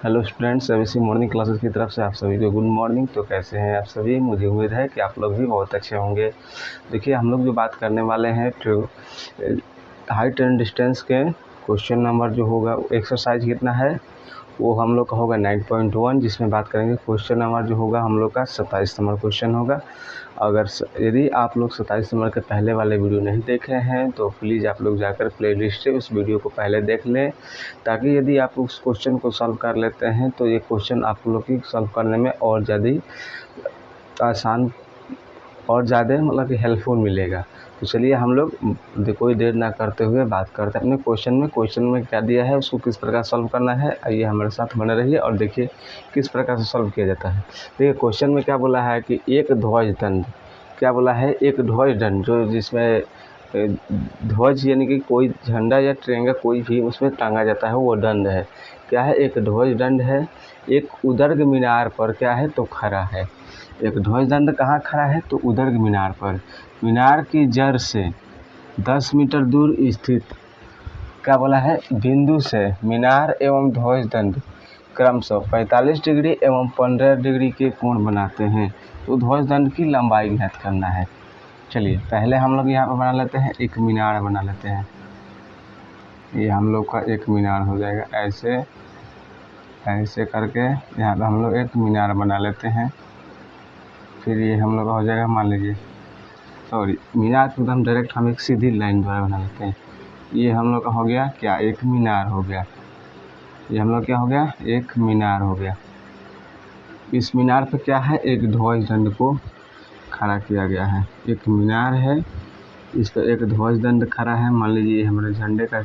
Hello students, ABC morning classes की तरफ से आप सभी को गुड मॉर्निंग। तो कैसे हैं आप सभी? मुझे उम्मीद है कि आप लोग भी बहुत अच्छे होंगे। देखिए, हम लोग जो बात करने वाले हैं हाइट एंड डिस्टेंस के क्वेश्चन नंबर जो होगा, एक्सरसाइज कितना है वो हम लोग का होगा 9.1, जिसमें बात करेंगे क्वेश्चन नंबर जो होगा हम लोग का 27 नंबर क्वेश्चन होगा। अगर यदि आप लोग 27 नंबर के पहले वाले वीडियो नहीं देखे हैं तो प्लीज़ आप लोग जाकर प्लेलिस्ट से उस वीडियो को पहले देख लें, ताकि यदि आप उस क्वेश्चन को सॉल्व कर लेते हैं तो ये क्वेश्चन आप लोग की सॉल्व करने में और ज़्यादा आसान और ज़्यादा मतलब कि हेल्पफुल मिलेगा। तो चलिए हम लोग कोई देर ना करते हुए बात करते हैं अपने क्वेश्चन में क्या दिया है, उसको किस प्रकार सॉल्व करना है। आइए हमारे साथ बने रहिए और देखिए किस प्रकार से सॉल्व किया जाता है। देखिए, क्वेश्चन में क्या बोला है कि एक ध्वज दंड, क्या बोला है, एक ध्वज दंड जो जिसमें ध्वज यानी कि कोई झंडा या तिरंगा कोई भी उसमें टांगा जाता है, वो दंड है। क्या है? एक ध्वज दंड है, एक उदर्ग मीनार पर क्या है तो खड़ा है। एक ध्वज दंड कहाँ खड़ा है? तो उदर्ग मीनार पर। मीनार की जड़ से 10 मीटर दूर स्थित क्या बोला है बिंदु से मीनार एवं ध्वज दंड क्रमशः 45 डिग्री एवं 15 डिग्री के कोण बनाते हैं। तो ध्वज दंड की लंबाई ज्ञात करना है। चलिए पहले हम लोग यहाँ पर बना लेते हैं, एक मीनार बना लेते हैं। ये हम लोग का एक मीनार हो जाएगा, ऐसे ऐसे करके यहाँ पर हम लोग एक मीनार बना लेते हैं। फिर ये हम लोग का हो जाएगा, मान लीजिए मीनार को हम डायरेक्ट हम एक सीधी लाइन द्वारा बना लेते हैं। ये हम लोग का हो गया क्या, एक मीनार हो गया। ये हम लोग क्या हो गया, एक मीनार हो गया। इस मीनार पर क्या है, एक ध्वज दंड को खड़ा किया गया है। एक मीनार है, इस पर एक ध्वज दंड खड़ा है। मान लीजिए हमारे झंडे का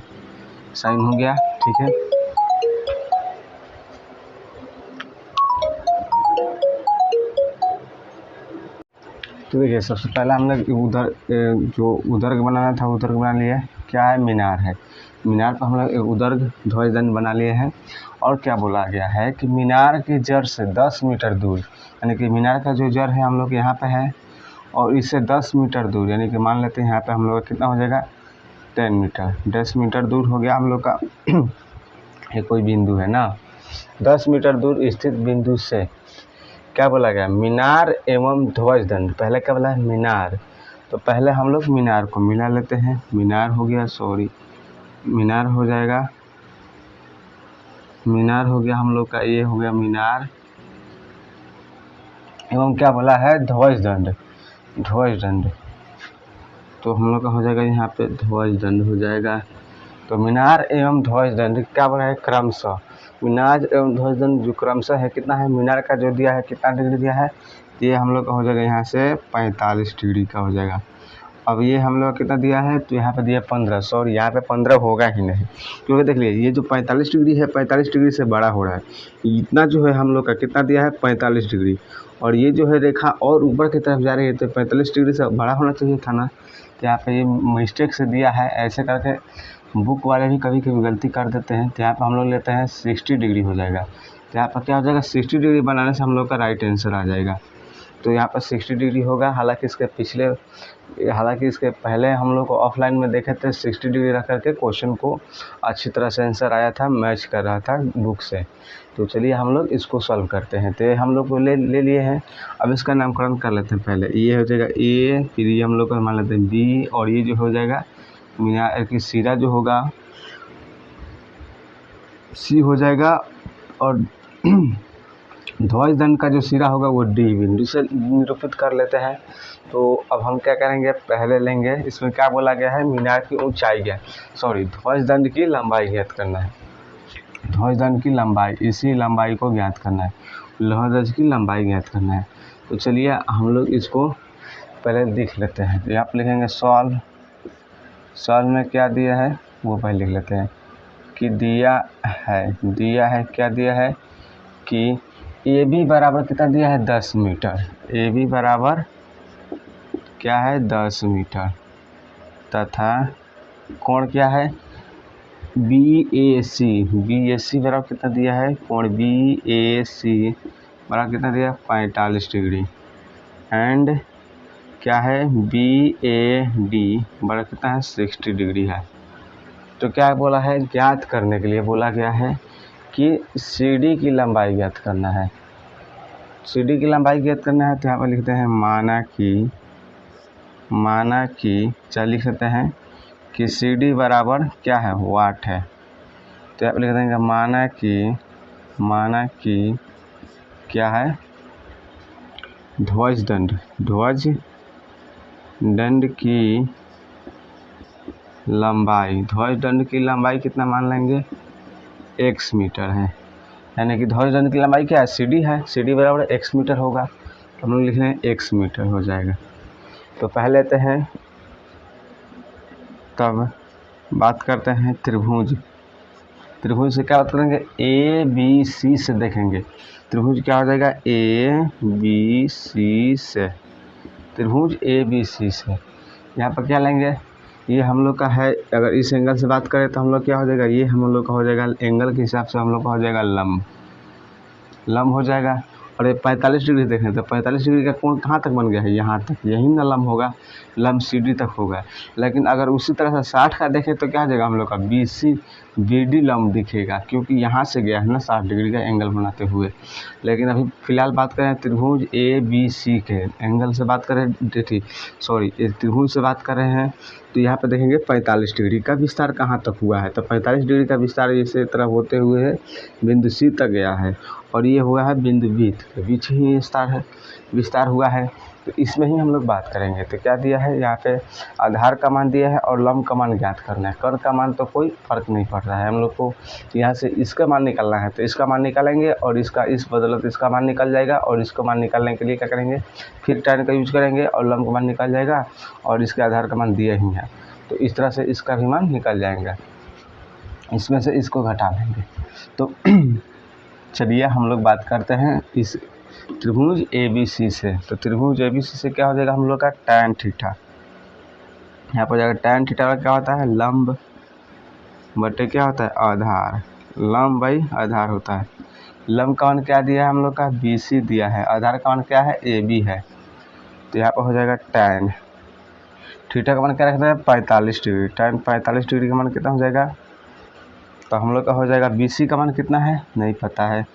साइन हो गया, ठीक है। तो देखिए, सबसे पहले हमने जो उदर्ग बनाना था उदर्ग बना लिया। क्या है? मीनार है। मीनार पर हम लोग एक उदर्ग ध्वज दंड बना लिए हैं। और क्या बोला गया है कि मीनार की जड़ से 10 मीटर दूर, यानी कि मीनार का जो जड़ है हम लोग यहाँ पे है और इससे 10 मीटर दूर, यानी कि मान लेते हैं यहाँ पे हम लोग कितना हो जाएगा 10 मीटर। 10 मीटर दूर हो गया हम लोग का ये कोई बिंदु है ना। 10 मीटर दूर स्थित बिंदु से क्या बोला गया, मीनार एवं ध्वज दंड। पहले क्या बोला है, मीनार। तो पहले हम लोग मीनार को मिला लेते हैं। मीनार हो गया, मीनार हो जाएगा, मीनार हो गया हम लोग का, ये हो गया मीनार एवं क्या बोला है ध्वज दंड। ध्वज दंड तो हम लोग का हो जाएगा यहाँ पे ध्वज दंड हो जाएगा। तो मीनार एवं ध्वज दंड क्या बोला है, क्रमशः। मीनार एवं ध्वज दंड जो क्रमशः है कितना है, मीनार का जो दिया है कितना डिग्री दिया है, तो ये हम लोग का हो जाएगा यहाँ से 45 डिग्री का हो जाएगा। अब ये हम लोग कितना दिया है, तो यहाँ पे दिया 15, सॉरी यहाँ पे 15 होगा ही नहीं, क्योंकि देख लीजिए ये जो 45 डिग्री है 45 डिग्री से बड़ा हो रहा है। इतना जो है हम लोग का कितना दिया है 45 डिग्री, और ये जो है रेखा और ऊपर की तरफ जा रही है, तो 45 डिग्री से बड़ा होना चाहिए था ना। तो यहाँ पे ये मिस्टेक से दिया है, ऐसे करके बुक वाले भी कभी कभी गलती कर देते हैं। तो यहाँ पर हम लोग लेते हैं 60 डिग्री हो जाएगा। तो यहाँ पर क्या हो जाएगा, 60 डिग्री बनाने से हम लोग का राइट आंसर आ जाएगा। तो यहाँ पर 60 डिग्री होगा। हालांकि इसके पहले हम लोग को ऑफलाइन में देखे थे 60 डिग्री रख करके क्वेश्चन को अच्छी तरह से आंसर आया था, मैच कर रहा था बुक से। तो चलिए हम लोग इसको सॉल्व करते हैं। तो हम लोग को ले लिए हैं। अब इसका नामकरण कर लेते हैं। पहले ये हो जाएगा ए, फिर ये हम लोग को मान लेते हैं बी, और ये जो हो जाएगा मीनार की सिरा जो होगा सी हो जाएगा, और ध्वज दंड का जो सिरा होगा वो डी बिंदु से निरूपित कर लेते हैं। तो अब हम क्या करेंगे, पहले लेंगे, इसमें क्या बोला गया है, मीनार की ऊंचाई ध्वज दंड की लंबाई ज्ञात करना है। ध्वज दंड की लंबाई, इसी लंबाई को ज्ञात करना है, ध्वज की लंबाई ज्ञात करना है। तो चलिए हम लोग इसको पहले लिख लेते हैं। तो आप लिखेंगे सॉल्व में क्या दिया है वो पहले लिख लेते हैं कि दिया है क्या दिया है कि ए बी बराबर कितना दिया है 10 मीटर। ए बी बराबर क्या है 10 मीटर, तथा कोण क्या है बी ए सी बराबर कितना दिया है, कोण बी ए सी बराबर कितना दिया है 45 डिग्री। एंड क्या है बी ए डी बराबर कितना है 60 डिग्री है। तो क्या बोला है, ज्ञात करने के लिए बोला गया है कि CD की लंबाई ज्ञात करना है। CD की लंबाई ज्ञात करना है तो यहाँ पर लिखते हैं माना कि क्या लिख सकते हैं कि CD बराबर क्या है, वाट है। तो यहाँ पर लिख देंगे माना कि क्या है, ध्वज दंड की लंबाई कितना मान लेंगे, x मीटर है। यानी कि ध्वज दंड की लंबाई क्या है, CD है, CD बराबर x मीटर होगा। तो हम लोग लिख रहे हैं x मीटर हो जाएगा। तो पहले लेते हैं, तब बात करते हैं त्रिभुज से क्या बात करेंगे, ABC से देखेंगे। त्रिभुज क्या हो जाएगा, ABC से, त्रिभुज ABC से। यहाँ पर क्या लेंगे, ये हम लोग का है, अगर इस एंगल से बात करें तो हम लोग क्या हो जाएगा, ये हम लोग का हो जाएगा एंगल के हिसाब से हम लोग का हो जाएगा लंब हो जाएगा। और ये 45 डिग्री देखें तो 45 डिग्री का कोण कहाँ तक बन गया है, यहाँ तक, यही ना लंब होगा, लंब CD तक होगा। लेकिन अगर उसी तरह से 60 का देखें तो क्या हो जाएगा हम लोग का BD लंब दिखेगा, क्योंकि यहाँ से गया है ना 60 डिग्री का एंगल बनाते हुए। लेकिन अभी फिलहाल बात करें त्रिभुज ABC के एंगल से बात करें, त्रिभुज से बात कर रहे हैं तो यहाँ पर देखेंगे 45 डिग्री का विस्तार कहाँ तक हुआ है। तो 45 डिग्री का विस्तार इसी तरह होते हुए बिंदु C तक गया है, और ये हुआ है बिंदु B के बीच ही विस्तार हुआ है। तो इसमें ही हम लोग बात करेंगे। तो क्या दिया है यहाँ पे, आधार का मान दिया है और लंब का मान ज्ञात करना है। कर्ण का मान तो कोई फर्क नहीं पड़ रहा है, हम लोग को यहाँ से इसका मान निकालना है। तो इसका मान निकालेंगे और इसका इस बदौलत इसका मान निकल जाएगा, और इसका मान निकालने के लिए क्या करेंगे, फिर tan का यूज करेंगे और लंब का मान निकल जाएगा, और इसके आधार का मान दिया ही है। तो इस तरह से इसका भी मान निकल जाएगा, इसमें से इसको घटा लेंगे। तो चलिए हम लोग बात करते हैं इस त्रिभुज ABC से। तो त्रिभुज ABC से क्या हो जाएगा हम लोग का, tan थीटा। यहाँ पर जाएगा tan थीटा का क्या होता है, लंब बटे क्या होता है, आधार। लंब बाई आधार होता है। लंब का मान क्या दिया है हम लोग का, BC दिया है। आधार का मान क्या है, AB है। तो यहाँ पर हो जाएगा tan थीटा का मान क्या रखना है, 45 डिग्री। tan 45 डिग्री का मान कितना हो जाएगा, तो हम लोग का हो जाएगा BC का मान कितना है, नहीं पता है,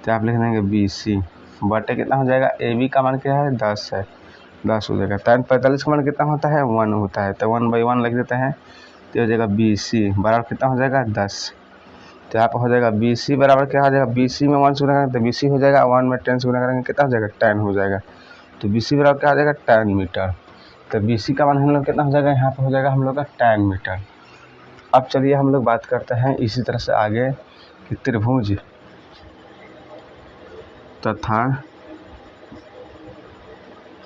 तो आप लिख देंगे BC बटे कितना हो जाएगा, AB का मान क्या है, 10 है, 10 हो जाएगा। tan 45 का मान कितना होता है, 1 होता है, तो 1/1 लिख देते हैं। तो हो जाएगा BC बराबर कितना हो जाएगा, 10। तो यहाँ पर हो जाएगा BC बराबर क्या हो जाएगा, BC में 1 से गुना करेंगे तो BC हो जाएगा, 1 में 10 से गुना करेंगे कितना हो जाएगा, tan हो जाएगा। तो BC बराबर क्या हो जाएगा, tan मीटर। तो BC का मान हम लोग कितना हो जाएगा, यहाँ पर हो जाएगा हम लोग का tan मीटर। अब चलिए हम लोग बात करते हैं इसी तरह से आगे कि त्रिभुज तथा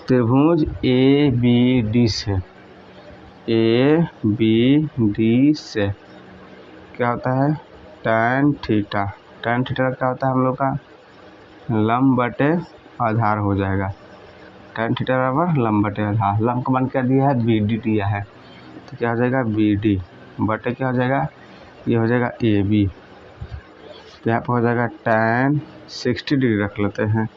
त्रिभुज ABD से क्या होता है, tan थीटा। tan थीटा क्या होता है हम लोग का, लंब बटे आधार हो जाएगा। tan थीटा बराबर लंब बटे आधार। लंब का मान क्या दिया है, BD दिया है। तो क्या हो जाएगा, BD बटे क्या हो जाएगा, ये हो जाएगा AB। तो यहाँ पर हो जाएगा tan 60 डिग्री रख लेते हैं,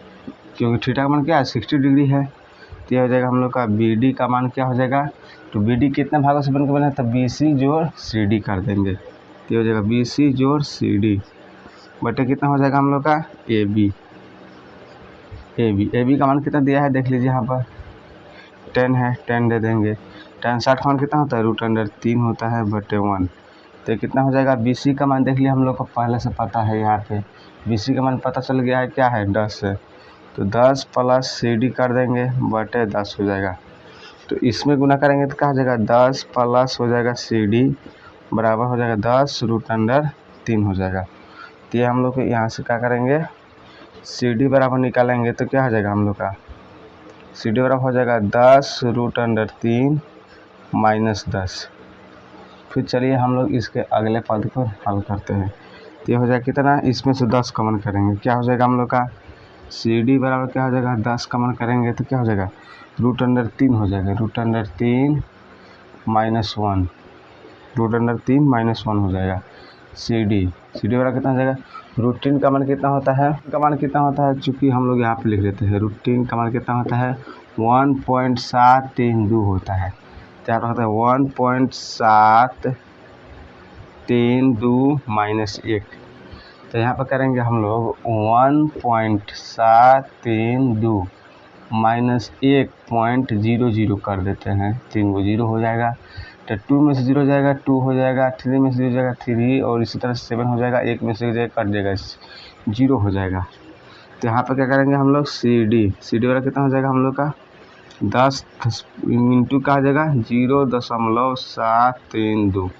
क्योंकि थीटा का मान क्या है, 60 डिग्री है। तो यह हो जाएगा हम लोग का BD का मान क्या हो जाएगा, तो BD कितने भागों से बनकर बना है, तो BC जोड़ CD कर देंगे। तो ये हो जाएगा BC जोड़ CD बटे कितना हो जाएगा हम लोग का, AB का मान कितना दिया है देख लीजिए, यहाँ पर 10 है, 10 दे देंगे। tan 60 का मान कितना होता है, √3 होता है बटे 1। तो कितना हो जाएगा, BC का मान देख लिया हम लोग को पहले से पता है, यहाँ पे BC का मान पता चल गया है, क्या है, 10 है। तो 10 प्लस CD कर देंगे बटे 10 हो जाएगा। तो इसमें गुना करेंगे तो क्या हो जाएगा, 10 प्लस हो जाएगा CD बराबर हो जाएगा 10 √3 हो जाएगा। तो ये हम लोग यहाँ से क्या करेंगे, CD बराबर निकालेंगे तो क्या हो जाएगा हम लोग का, CD बराबर हो जाएगा 10 √3 माइनस 10। फिर चलिए हम लोग इसके अगले पद को हल करते हैं। तो ये हो जाएगा कितना, इसमें से 10 कॉमन करेंगे, क्या हो जाएगा हम लोग का, CD बराबर क्या हो जाएगा, 10 कॉमन करेंगे तो क्या हो जाएगा, √3 हो जाएगा। √3 माइनस 1, √3 माइनस 1 हो जाएगा। CD बराबर कितना हो जाएगा, √3 का मान कितना होता है, चूँकि हम लोग यहाँ पे लिख लेते हैं, √3 का मान कितना होता है, 1.732 होता है। तो यहाँ पर होता है 1.732 माइनस 1। तो तो यहाँ पर करेंगे हम लोग 1.732 माइनस 1.00 कर देते हैं, 3 को 0 हो जाएगा, तो 2 में से 0 हो जाएगा, 2 हो जाएगा, 3 में से 0 हो जाएगा 3, और इसी तरह 7 हो जाएगा, 1 में से 0 कट जाएगा, 0 हो जाएगा। तो यहाँ पर क्या करेंगे हम लोग CD वाला कितना हो जाएगा हम लोग का 10 इंटू का हो जाएगा 0.732।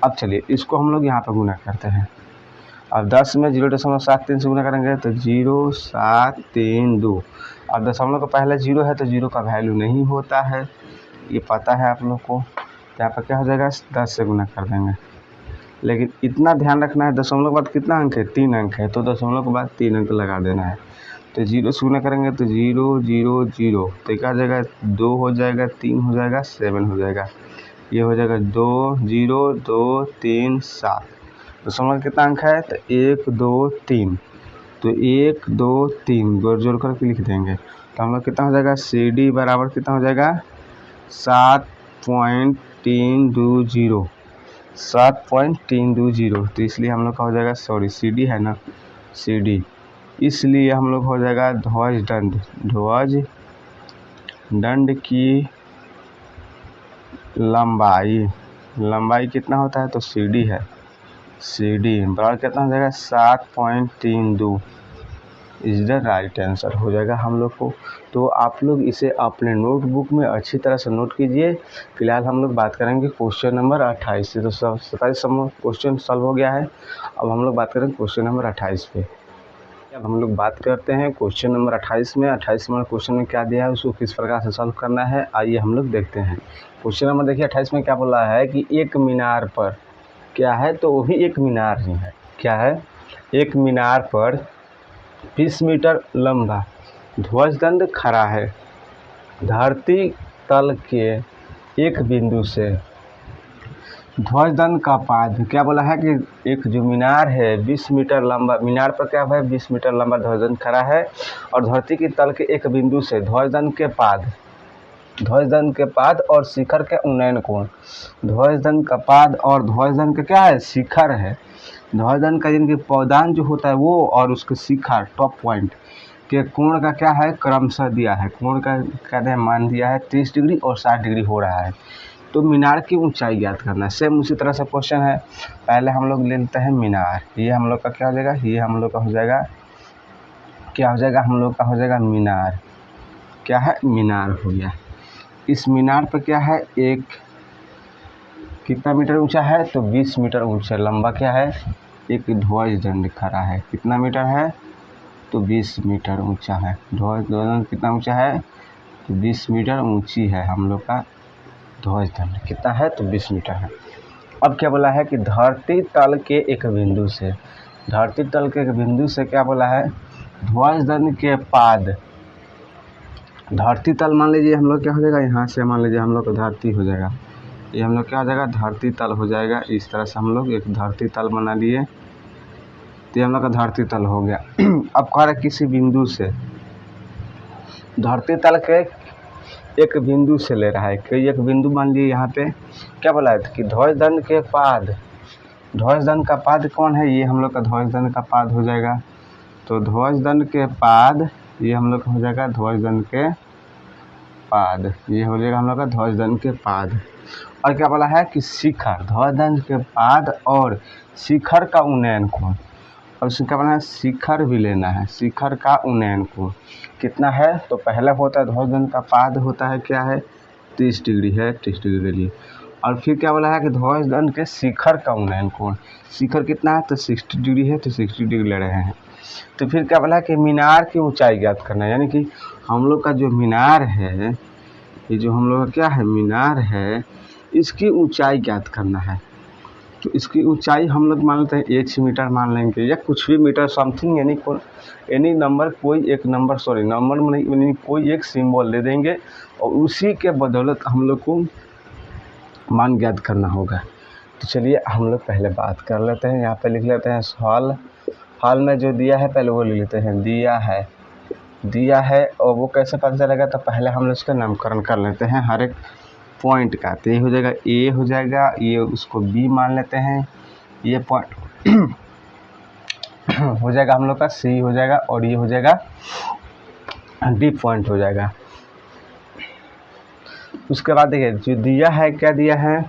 अब चलिए इसको हम लोग यहाँ पर गुना करते हैं। अब 10 में 0.73 से गुना करेंगे तो 0.732। अब दशमलव का पहले 0 है तो 0 का वैल्यू नहीं होता है, ये पता है आप लोग को। यहाँ पर क्या हो जाएगा 10 से गुना कर देंगे, लेकिन इतना ध्यान रखना है दशमलव के बाद कितना अंक है, 3 अंक है, तो दशमलव के बाद 3 अंक लगा देना है। तो 0 से गुना करेंगे तो 0 0 0, तो क्या हो जाएगा 2 हो जाएगा, 3 हो जाएगा, 7 हो जाएगा, ये हो जाएगा 2 0 2 3 7। दशमलव कितना अंक है तो 1 2 3, तो 1 2 3 जोड़ करके लिख देंगे। तो हम लोग कितना हो जाएगा CD बराबर कितना हो जाएगा 7.320, 7.320। तो इसलिए हम लोग का हो जाएगा CD है ना CD, इसलिए हम लोग हो जाएगा ध्वज दंड की लंबाई कितना होता है तो CD है, CD बराबर कितना हो जाएगा 7.32 इज द राइट आंसर हो जाएगा हम लोग को। तो आप लोग इसे अपने नोटबुक में अच्छी तरह से नोट कीजिए। फिलहाल हम लोग बात करेंगे क्वेश्चन नंबर 28 से। तो 27 क्वेश्चन सॉल्व हो गया है, अब हम लोग बात करेंगे क्वेश्चन नंबर 28 पे। अब हम लोग बात करते हैं क्वेश्चन नंबर 28 में। 28 नंबर क्वेश्चन में क्या दिया है, उसको किस प्रकार से सॉल्व करना है, आइए हम लोग देखते हैं। क्वेश्चन नंबर देखिए 28 में क्या बोला है कि एक मीनार पर क्या है, तो वो भी एक मीनार ही है। क्या है, एक मीनार पर 20 मीटर लंबा ध्वजदंड खड़ा है। धरती तल के एक बिंदु से ध्वजदंड का पाद, क्या बोला है कि एक जो मीनार है 20 मीटर लंबा, मीनार पर क्या है 20 मीटर लंबा ध्वजदंड खड़ा है, और धरती की तल के एक बिंदु से ध्वजदंड के पाद और शिखर के उन्नयन कोण, ध्वजदंड का पाद और ध्वजदंड का क्या है शिखर है, ध्वजदंड का जिनकी पौधान जो होता है वो, और उसके शिखर टॉप पॉइंट के कोण का क्या है क्रमशः दिया है। कोण का कहते हैं मान दिया है 30 डिग्री और 60 डिग्री हो रहा है। तो मीनार की ऊंचाई ज्ञात करना है। सेम उसी तरह से क्वेश्चन है। पहले हम लोग ले लेते हैं मीनार, ये हम लोग का क्या हो जाएगा, ये हम लोग का हो जाएगा क्या हो जाएगा, हम लोग का हो जाएगा मीनार। क्या है मीनार हो गया। इस मीनार पर क्या है एक कितना मीटर ऊंचा है तो 20 मीटर ऊंचा लंबा क्या है एक ध्वजदंड खड़ा है। कितना मीटर है तो 20 मीटर ऊंचा है। ध्वजदंड कितना ऊंचा है तो 20 मीटर ऊंची है हम लोग का ध्वजदंड। कितना है तो 20 मीटर है। अब क्या बोला है कि धरती तल के एक बिंदु से, धरती तल के एक बिंदु से क्या बोला है ध्वजदंड के पाद, धरती तल मान लीजिए हम लोग क्या हो जाएगा, यहाँ से मान लीजिए हम लोग का धरती हो जाएगा, ये हम लोग क्या हो जाएगा धरती तल हो जाएगा। इस तरह से हम लोग एक धरती तल बना लिए, तो ये हम लोग का धरती तल हो गया। अब कह रहे किसी बिंदु से, धरती तल के एक बिंदु से ले रहा है, कोई एक बिंदु मान लिए यहाँ पे क्या बोला है कि ध्वजदंड के पाद, ध्वजदंड का पाद कौन है, ये हम लोग का ध्वजदंड का पाद हो जाएगा। तो ध्वजदंड के पाद ये हम लोग का हो जाएगा ध्वजदंड के पाद, ये हो जाएगा हम लोग का ध्वजदंड के पाद। और क्या बोला है कि शिखर, ध्वजदंड के पाद और शिखर का उन्नयन कोण, और उसमें क्या बोला है शिखर भी लेना है, शिखर का उन्नयन कोण कितना है तो पहला होता है ध्वजदंड का पाद होता है क्या है 30 डिग्री है, 30 डिग्री के लिए। और फिर क्या बोला है कि ध्वजदंड के शिखर का उन्नयन कोण, शिखर कितना है तो 60 डिग्री है, तो 60 डिग्री ले रहे हैं। तो फिर क्या बोला है कि मीनार की ऊंचाई ज्ञात करना है, यानी कि हम लोग का जो मीनार है, ये जो हम लोग का क्या है मीनार है, इसकी ऊंचाई ज्ञात करना है। तो इसकी ऊंचाई हम लोग मान लेते हैं h मीटर मान लेंगे, या कुछ भी मीटर समथिंग, यानी एनी नंबर, कोई एक नंबर, सॉरी नंबर में नहीं, यानी कोई एक सिंबल दे देंगे और उसी के बदौलत हम लोग को मान ज्ञात करना होगा। तो चलिए हम लोग पहले बात कर लेते हैं, यहाँ पे लिख लेते हैं हॉल में जो दिया है पहले वो लिख लेते हैं, दिया है और वो कैसे पता चलेगा, तो पहले हम लोग इसका नामकरण कर लेते हैं हर एक पॉइंट का। तो ये हो जाएगा ए हो जाएगा, ये उसको बी मान लेते हैं, ये पॉइंट हो जाएगा हम लोग का सी हो जाएगा, और ये हो जाएगा डी पॉइंट हो जाएगा। उसके बाद देखिए जो दिया है, क्या दिया है,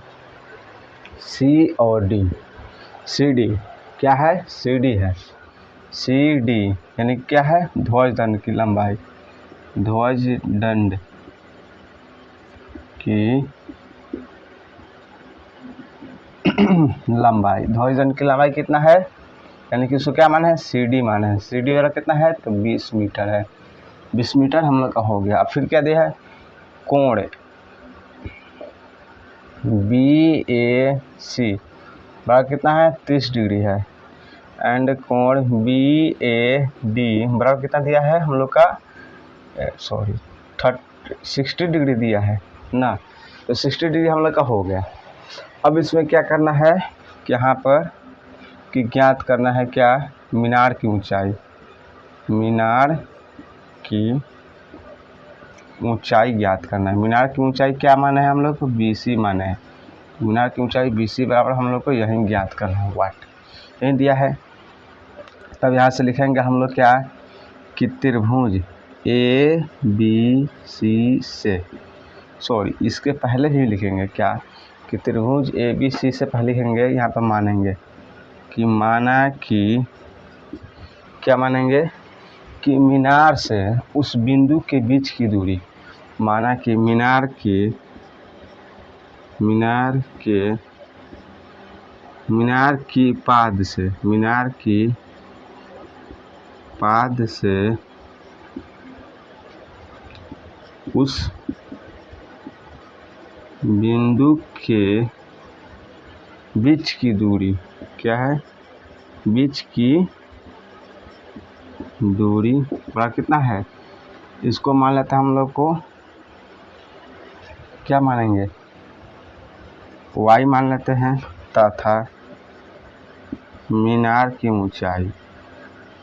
सी और डी, सी डी क्या है, सी डी है, सी डी यानी क्या है, ध्वज दंड की लंबाई, ध्वज दंड की लंबाई, ध्वज दंड की लंबाई कितना है, यानी कि उसको क्या मान है, सी डी मान है। सी डी वाला कितना है, तो 20 मीटर है, 20 मीटर हम लोग का हो गया। अब फिर क्या दिया है, कोण बी ए सी बराबर कितना है, 30 डिग्री है, एंड कोण बी ए डी बराबर कितना दिया है हम लोग का, 60 डिग्री दिया है ना, तो 60 डिग्री हम लोग का हो गया। अब इसमें क्या करना है कि यहाँ पर कि ज्ञात करना है क्या, मीनार की ऊंचाई, मीनार की ऊंचाई ज्ञात करना है। मीनार की ऊंचाई क्या माने है हम लोग को, BC माने है, मीनार की ऊंचाई BC बराबर हम लोग को यही ज्ञात करना है, वाट यही दिया है। तब यहाँ से लिखेंगे हम लोग क्या, कि त्रिभुज ABC से, सॉरी इसके पहले ही लिखेंगे क्या, कि त्रिभुज ABC से पहले लिखेंगे, यहाँ पर मानेंगे कि माना कि क्या मानेंगे, कि मीनार से उस बिंदु के बीच की दूरी, माना कि मीनार की पाद से, मीनार की पाद से उस बिंदु के बीच की दूरी क्या है, बीच की दूरी बड़ा कितना है, इसको मान लेते हैं हम लोग को, क्या मानेंगे, y मान लेते हैं, तथा मीनार की ऊंचाई,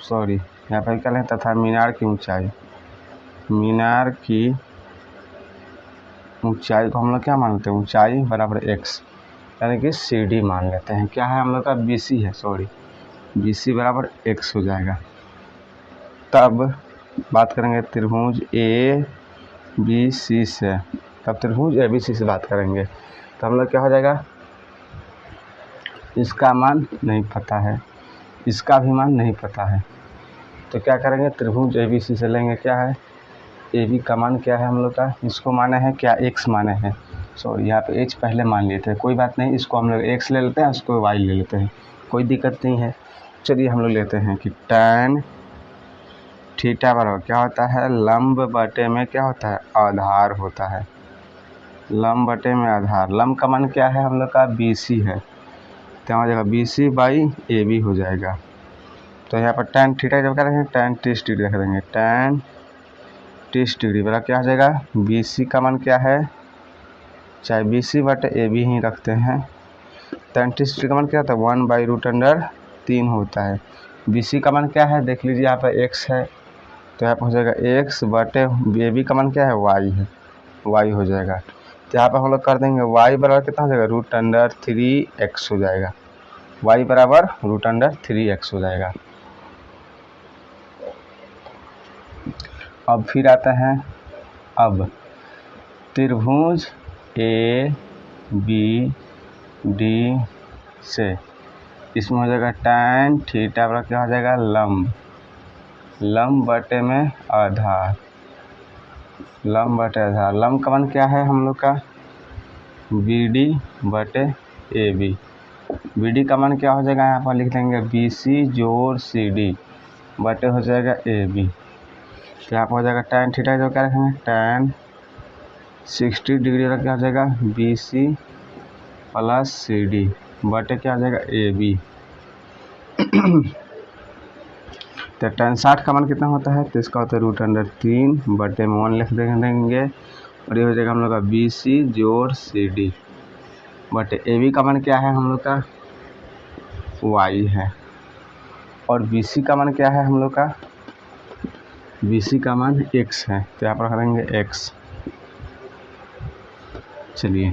सॉरी यहाँ पर क्या लें, तथा मीनार की ऊंचाई, मीनार की ऊंचाई को हम लोग क्या मान लेते हैं, ऊंचाई बराबर x, यानी कि CD मान लेते हैं। क्या है हम लोग का, BC है, सॉरी BC बराबर x हो जाएगा। तब बात करेंगे त्रिभुज ABC से, तब त्रिभुज ABC से बात करेंगे, तो हम लोग क्या हो जाएगा, इसका मान नहीं पता है, इसका भी मान नहीं पता है, तो क्या करेंगे, त्रिभुज ABC से लेंगे, क्या है AB का मान क्या है हम लोग का, इसको माने है क्या, x माने हैं, सॉरी यहाँ पे h पहले मान लिए थे, कोई बात नहीं, इसको हम लोग x ले लेते हैं, इसको y ले लेते हैं, कोई दिक्कत नहीं है। चलिए हम लोग लेते हैं कि tan थीटा बराबर क्या होता है, लंब बटे में क्या होता है, आधार होता है, लंब बटे में आधार, लंब का मान क्या है हम लोग का, BC है, तो हो जाएगा BC बाई AB हो जाएगा। तो यहाँ पर tan थीटा जब क्या रखेंगे, tan 30 डिग्री रख देंगे, tan 30 डिग्री बराबर क्या हो जाएगा, BC का मान क्या है, चाहे BC बटे AB ही रखते हैं, tan 30 डिग्री का मान क्या होता है, 1/√3 होता है। BC का मान क्या है, देख लीजिए यहाँ पर x है, तो यहाँ पर हो जाएगा x बटे AB का मान क्या है, y है, y हो जाएगा। तो यहाँ पर हम लोग कर देंगे y बराबर कितना हो जाएगा, √3x हो जाएगा, y बराबर √3x हो जाएगा। अब फिर आता है, अब त्रिभुज ABD से, इसमें हो जाएगा tan थीटा बराबर क्या हो जाएगा, लंब बटे में आधार, लंब बटे आधार, लंब का मान क्या है हम लोग का, BD बटे AB, BD का मान क्या हो जाएगा, यहाँ पर लिख देंगे BC जोड़ CD बटे हो जाएगा AB, तो यहाँ पर हो जाएगा tan थीटा जो क्या रखेंगे, tan 60 डिग्री का क्या हो जाएगा, BC प्लस CD बटे क्या हो जाएगा AB। तो tan 60 का मान कितना होता है, तो इसका होता है √3 बटे में 1 लिख देंगे, और ये हो जाएगा हम लोग का BC जोड़ CD बटे AB का मान क्या है हम लोग का, y है, और BC का मान क्या है हम लोग का, BC का मान x है, तो यहाँ पर रख देंगे x। चलिए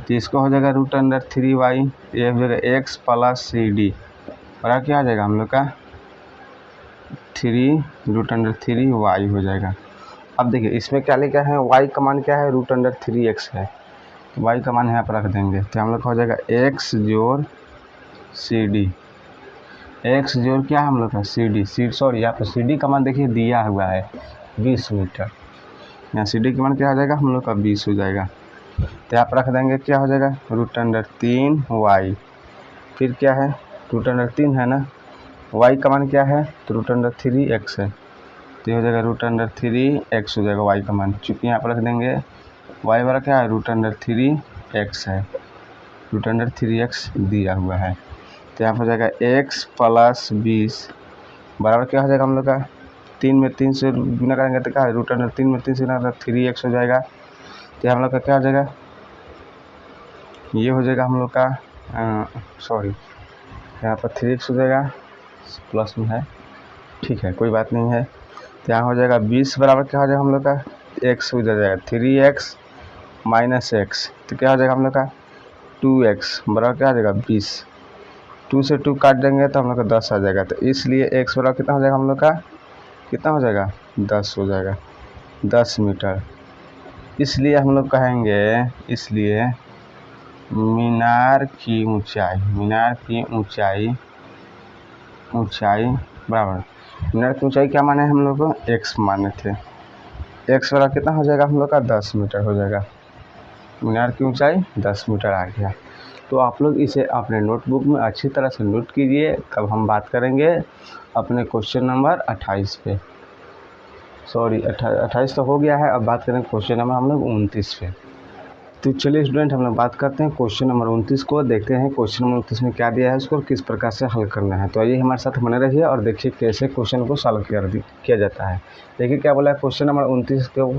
तो इसको हो जाएगा √3y, ये हो जाएगा x प्लस CD बराबर क्या हो जाएगा हम लोग का 3 वाई हो जाएगा। अब देखिए इसमें क्या लिखा है, वाई का मान क्या है, √3x है। तो वाई का मान यहाँ पर रख देंगे तो हम लोग का हो जाएगा x जोड़ CD। x जोड़ क्या है हम लोग का CD, सॉरी यहाँ पर CD का मान देखिए दिया हुआ है 20 मीटर। यहाँ CD का मान क्या हो जाएगा हम लोग का 20 हो जाएगा। तो यहाँ पर रख देंगे क्या हो जाएगा √3y। फिर क्या है √3 है ना, y का मान क्या है तो √3x है। तो ये हो जाएगा √3x हो जाएगा y का मान। चूँकि यहाँ पर रख देंगे y वाला क्या है √3x है, √3x दिया हुआ है। तो यहाँ पर हो जाएगा x + 20 बराबर क्या हो जाएगा हम लोग का 3 में 3 से गुना करेंगे तो क्या है √3 में 3 से गुना तो 3x हो जाएगा। तो हम लोग का क्या हो जाएगा, ये हो जाएगा हम लोग का सॉरी यहाँ पर 3x हो जाएगा, प्लस में है, ठीक है कोई बात नहीं है। तो यहाँ हो जाएगा 20 बराबर क्या हो जाएगा हम लोग का x हो जाएगा 3x - x। तो क्या हो जाएगा हम लोग का 2x बराबर क्या हो जाएगा 20। 2 से 2 काट देंगे तो हम लोग का 10 आ जाएगा। तो इसलिए x बराबर कितना हो जाएगा हम लोग का, कितना हो जाएगा 10 हो जाएगा, 10 मीटर। इसलिए हम लोग कहेंगे, इसलिए मीनार की ऊंचाई बराबर, मीनार की ऊंचाई क्या माने हम लोग को x माने थे, x बराबर कितना हो जाएगा हम लोग का 10 मीटर हो जाएगा। मीनार की ऊंचाई 10 मीटर आ गया। तो आप लोग इसे अपने नोटबुक में अच्छी तरह से नोट कीजिए। तब हम बात करेंगे अपने क्वेश्चन नंबर 28 पे, सॉरी 28 तो हो गया है। अब बात करेंगे क्वेश्चन नंबर हम लोग 29 पे। तो चलिए स्टूडेंट हम लोग बात करते हैं क्वेश्चन नंबर 29 को। देखते हैं क्वेश्चन नंबर 29 में क्या दिया है, उसको किस प्रकार से हल करना है। तो आइए हमारे साथ बने रहिए और देखिए कैसे क्वेश्चन को सॉल्व किया जाता है। देखिए क्या बोला है क्वेश्चन नंबर 29 को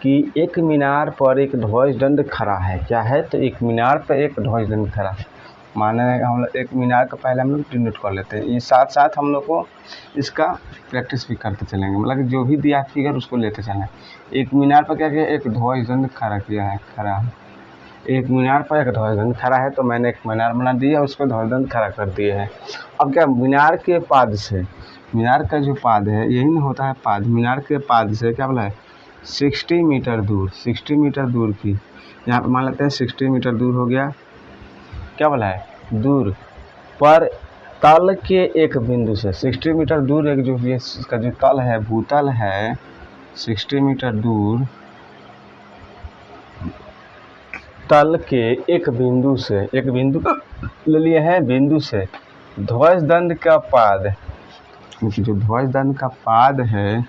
कि एक मीनार पर एक ध्वजदंड खड़ा है। क्या है, तो एक मीनार पर एक ध्वजदंड खड़ा है। माने हम लोग एक मीनार का पहले हम लोग डिनोट कर लेते हैं, ये साथ साथ हम लोग को इसका प्रैक्टिस भी करते चलेंगे, मतलब कि जो भी दिया फिगर उसको लेते चलें। एक मीनार पर क्या किया, एक ध्वजदंड खड़ा किया है, एक मीनार पर एक ध्वजदंड खड़ा है। तो मैंने एक मीनार बना दिया, उस पर ध्वजदंड खड़ा कर दिए है। अब क्या मीनार के पाद से, मीनार का जो पाद है यही ना होता है पाद, मीनार के पाद से क्या बोला है 60 मीटर दूर, 60 मीटर दूर की, यहाँ पर मान लेते हैं 60 मीटर दूर हो गया, क्या बोला है दूर पर तल के एक बिंदु से, 60 मीटर दूर एक जो इसका जो तल है भूतल है 60 मीटर दूर तल के एक बिंदु से, एक बिंदु ले लिए हैं, बिंदु से ध्वजदंड का पाद, जो ध्वजदंड का पाद है,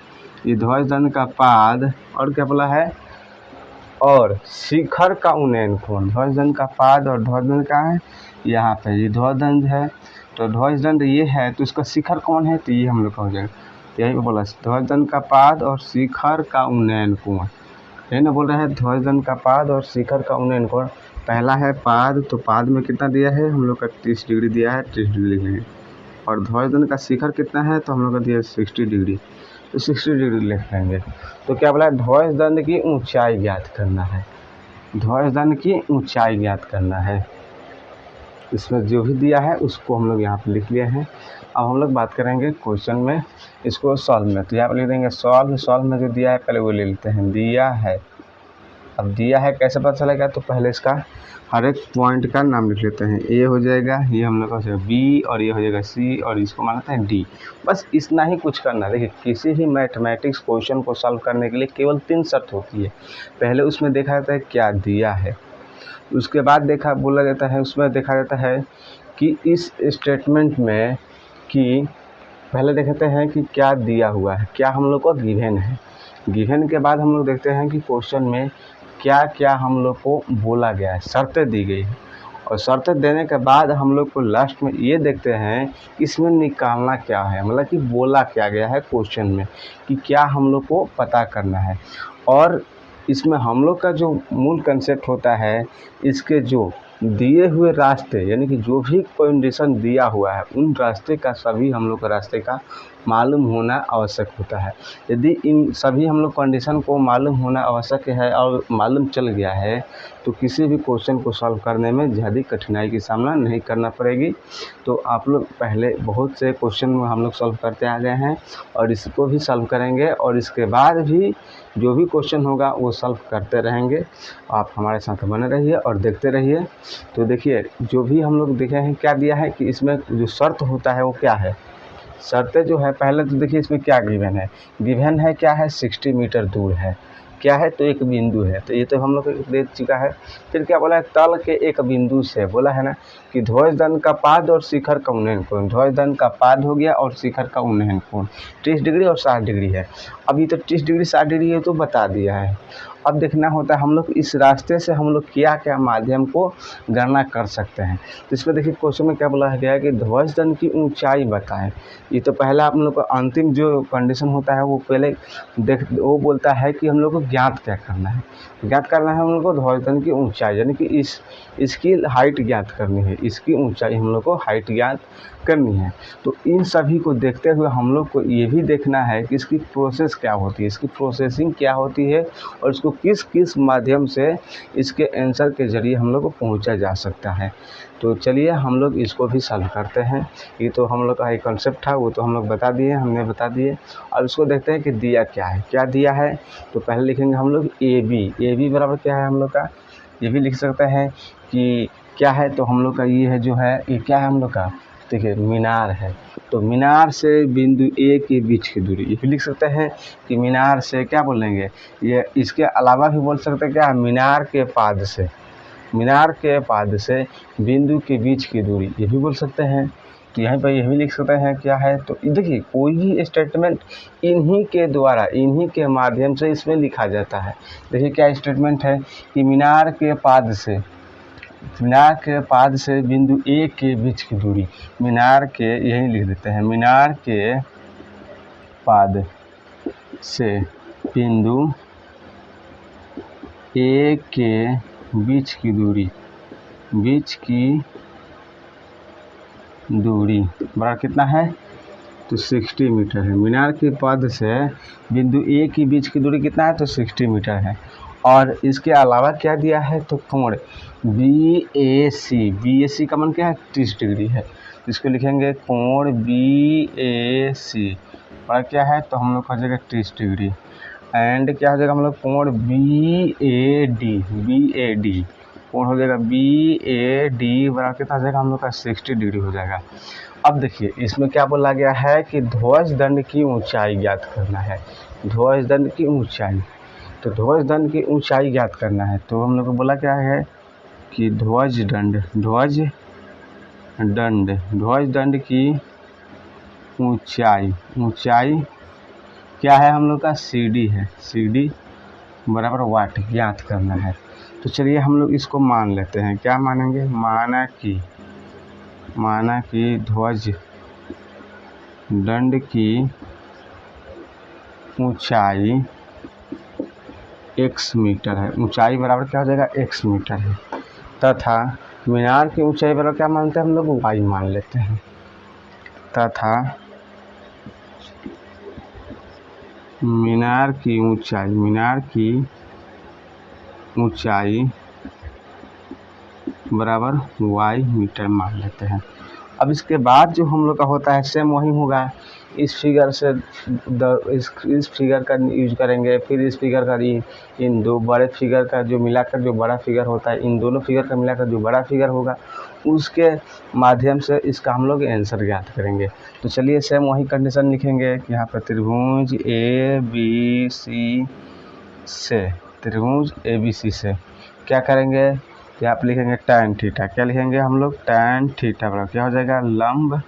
ये ध्वजदंड का पाद और क्या बोला है और शिखर का उन्नयन कोण, ध्वजदंड का पाद और ध्वजदंड का है यहाँ पे, ये ध्वजदंड है तो ध्वजदंड ये है तो इसका शिखर कौन है, तो ये हम लोग का हो जाएगा। तो यही बोला ध्वजदंड का पाद और शिखर का उन्नयन कोण, यही ना बोल रहे हैं ध्वजदंड का पाद और शिखर का उन्नयन कोण। पहला है पाद, तो पाद में कितना दिया है हम लोग का 30 डिग्री दिया है, 30 डिग्री लिखेंगे। और ध्वजदंड का शिखर कितना है तो हम लोग का दिया 60 डिग्री, तो 60 डिग्री लिख लेंगे। तो क्या बोला ध्वजदंड की ऊंचाई ज्ञात करना है, ध्वजदंड की ऊंचाई ज्ञात करना है। इसमें जो भी दिया है उसको हम लोग यहाँ पे लिख लिए हैं। अब हम लोग बात करेंगे क्वेश्चन में इसको सॉल्व में। तो यहाँ पर लिख देंगे सॉल्व में जो दिया है पहले वो ले लेते हैं, दिया है। अब दिया है कैसे पता चलेगा, तो पहले इसका हर एक पॉइंट का नाम लिख लेते हैं। ए हो जाएगा, ये हम लोग का हो जाएगा बी, और ये हो जाएगा सी, और इसको मानते हैं डी। बस इतना ही कुछ करना है। देखिए किसी भी मैथमेटिक्स क्वेश्चन को सॉल्व करने के लिए केवल 3 शर्त होती है। पहले उसमें देखा जाता है क्या दिया है, उसके बाद बोला जाता है उसमें देखा जाता है कि इस स्टेटमेंट में कि पहले देखते हैं कि क्या दिया हुआ है, क्या हम लोग को गिवन है। गिवन के बाद हम लोग देखते हैं कि क्वेश्चन में क्या क्या हम लोग को बोला गया है, शर्तें दी गई है। और शर्तें देने के बाद हम लोग को लास्ट में ये देखते हैं इसमें निकालना क्या है, मतलब कि बोला क्या गया है क्वेश्चन में कि क्या हम लोग को पता करना है। और इसमें हम लोग का जो मूल कंसेप्ट होता है, इसके जो दिए हुए रास्ते यानी कि जो भी कंडीशन दिया हुआ है उन रास्ते का, सभी हम लोग का रास्ते का मालूम होना आवश्यक होता है। यदि इन सभी हम लोग कंडीशन को मालूम होना आवश्यक है और मालूम चल गया है तो किसी भी क्वेश्चन को सॉल्व करने में ज़्यादा कठिनाई की सामना नहीं करना पड़ेगी। तो आप लोग पहले बहुत से क्वेश्चन हम लोग सॉल्व करते आ गए हैं और इसको भी सॉल्व करेंगे और इसके बाद भी जो भी क्वेश्चन होगा वो सॉल्व करते रहेंगे। आप हमारे साथ बने रहिए और देखते रहिए। तो देखिए जो भी हम लोग देखे हैं क्या दिया है कि इसमें जो शर्त होता है वो क्या है। शर्तें जो है पहले तो देखिए इसमें क्या गिवन है क्या है 60 मीटर दूर है, क्या है तो एक बिंदु है, तो ये तो हम लोग को दे चुका है। फिर क्या बोला है तल के एक बिंदु से बोला है ना कि ध्वज दंड का पाद और शिखर का उन्नयन कोण। ध्वज दंड का पाद हो गया और शिखर का उन्नयन कोण 30 डिग्री और 60 डिग्री है। अब ये तो 30 डिग्री 60 डिग्री है तो बता दिया है। अब देखना होता है हम लोग इस रास्ते से हम लोग क्या क्या माध्यम को गणना कर सकते हैं। तो इसमें देखिए क्वेश्चन में क्या बोला गया है कि ध्वज दंड की ऊंचाई बताएं। ये तो पहला हम लोग को अंतिम जो कंडीशन होता है वो पहले वो बोलता है कि हम लोग को ज्ञात क्या करना है। ज्ञात करना है हम लोग को ध्वज दंड की ऊंचाई, यानी कि इसकी हाइट ज्ञात करनी है, इसकी ऊंचाई हम लोग को हाइट ज्ञात करनी है। तो इन सभी को देखते हुए हम लोग को ये भी देखना है कि इसकी प्रोसेस क्या होती है, इसकी प्रोसेसिंग क्या होती है और इसको किस किस माध्यम से इसके आंसर के ज़रिए हम लोग को पहुंचा जा सकता है। तो चलिए हम लोग इसको भी सॉल्व करते हैं। ये तो हम लोग का एक कॉन्सेप्ट था वो तो हम लोग हमने बता दिए। अब इसको देखते हैं कि दिया क्या है, क्या दिया है। तो पहले लिखेंगे हम लोग ए बी बराबर क्या है हम लोग का, ये भी लिख सकते हैं कि क्या है। तो हम लोग का ये है जो है ये क्या है हम लोग का, देखिए मीनार है। तो मीनार से बिंदु ए के बीच की दूरी, ये भी लिख सकते हैं कि मीनार से क्या बोलेंगे, ये इसके अलावा भी बोल सकते हैं क्या, मीनार के पाद से बिंदु के बीच की दूरी, ये भी बोल सकते हैं। तो यहाँ पर यह भी लिख सकते हैं क्या है। तो देखिए कोई भी स्टेटमेंट इन्हीं के माध्यम से इसमें लिखा जाता है। देखिए क्या स्टेटमेंट है कि मीनार के पाद से बिंदु ए के बीच की दूरी, मीनार के यही लिख देते हैं, मीनार के पाद से बिंदु ए के बीच की दूरी बराबर कितना है, तो 60 मीटर है। मीनार के पाद से बिंदु ए की बीच की दूरी कितना है, तो 60 मीटर है। और इसके अलावा क्या दिया है, तो कोण BAC का मान क्या है, 30 डिग्री है। तो इसको लिखेंगे कोण BAC बड़ा क्या है, तो हम लोग का हो जाएगा 30 डिग्री। एंड क्या हो जाएगा हम लोग कोण BAD कोण हो जाएगा BAD बराबर कितना हो जाएगा हम लोग का 60 डिग्री हो जाएगा। अब देखिए इसमें क्या बोला गया है कि ध्वज दंड की ऊंचाई ज्ञात करना है, ध्वज दंड की ऊंचाई। तो ध्वज दंड की ऊंचाई ज्ञात करना है तो हम लोग को बोला क्या है कि ध्वज दंड की ऊंचाई क्या है हम लोग का, CD है, CD बराबर वाट ज्ञात करना है। तो चलिए हम लोग इसको मान लेते हैं, क्या मानेंगे, माना कि ध्वज दंड की ऊंचाई x मीटर है, ऊंचाई बराबर क्या हो जाएगा x मीटर है, तथा मीनार की ऊंचाई बराबर क्या मानते हैं हम लोग, y मान लेते हैं, तथा मीनार की ऊंचाई बराबर y मीटर मान लेते हैं। अब इसके बाद जो हम लोग का होता है सेम वही होगा, इस फिगर से इस फिगर का यूज करेंगे, फिर इस फिगर का इन दो बड़े फिगर का जो मिलाकर जो बड़ा फिगर होता है, इन दोनों फिगर का मिलाकर जो बड़ा फिगर होगा उसके माध्यम से इसका हम लोग आंसर ज्ञात करेंगे। तो चलिए सेम वही कंडीशन लिखेंगे कि यहाँ पर त्रिभुज ABC से क्या करेंगे, यहाँ पर लिखेंगे tan थीटा, क्या लिखेंगे हम लोग, tan थीटा बराबर क्या हो जाएगा, लंब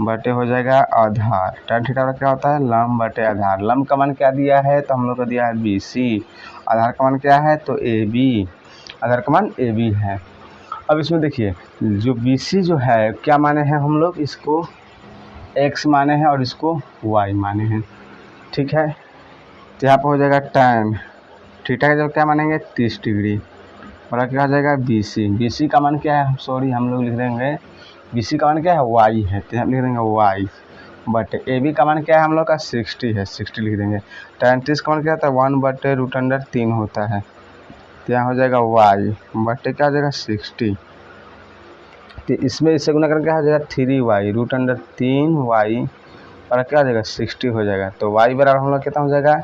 बटे हो जाएगा आधार। tan थीटा क्या होता है, लंब बटे आधार। लंब का मान क्या दिया है, तो हम लोग को दिया है BC, आधार का मान क्या है, तो AB, आधार का मान AB है। अब इसमें देखिए जो BC जो है क्या माने हैं हम लोग, इसको x माने हैं और इसको y माने हैं, ठीक है। तो यहाँ पर हो जाएगा tan थीटा का जब क्या मानेंगे 30 डिग्री और क्या हो जाएगा BC का मान क्या है, सॉरी हम लोग लिख देंगे BC का मान क्या है y है, तो यहाँ लिख देंगे y बटे ए बी का मान क्या है हम लोग का 60 है, 60 लिख देंगे। tan 30 का मान क्या होता है 1/√3 होता है, तो यहाँ हो जाएगा y बटे क्या हो जाएगा 60, तो इसमें इससे गुना करके क्या हो जाएगा 3y √3y और क्या हो जाएगा 60 हो जाएगा। तो y बराबर हम लोग कितना हो जाएगा,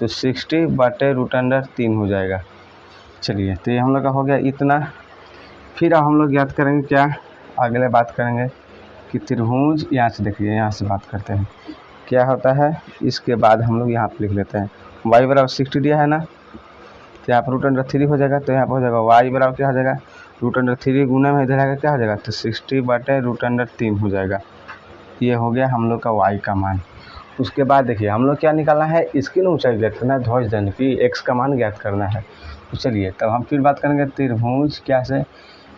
तो 60/√3 हो जाएगा। चलिए तो ये हम लोग का हो गया इतना। फिर अब हम लोग याद करेंगे क्या, अगले बात करेंगे कि त्रिभुज, यहाँ से देखिए यहाँ से बात करते हैं क्या होता है। इसके बाद हम लोग यहाँ पर लिख लेते हैं y बराबर 60 दिया है ना, तो यहाँ पर √3 हो जाएगा, तो यहाँ पर हो जाएगा y बराबर क्या हो जाएगा √3 गुना में इधर आएगा क्या हो जाएगा, तो 60/√3 हो जाएगा। ये हो गया हम लोग का y का मान। उसके बाद देखिए हम लोग क्या निकालना है, इसकी ऊंचाई ज्ञात करना है, ध्वज दंड की x का मान ज्ञात करना है। तो चलिए तब हम फिर बात करेंगे त्रिभुज क्या से,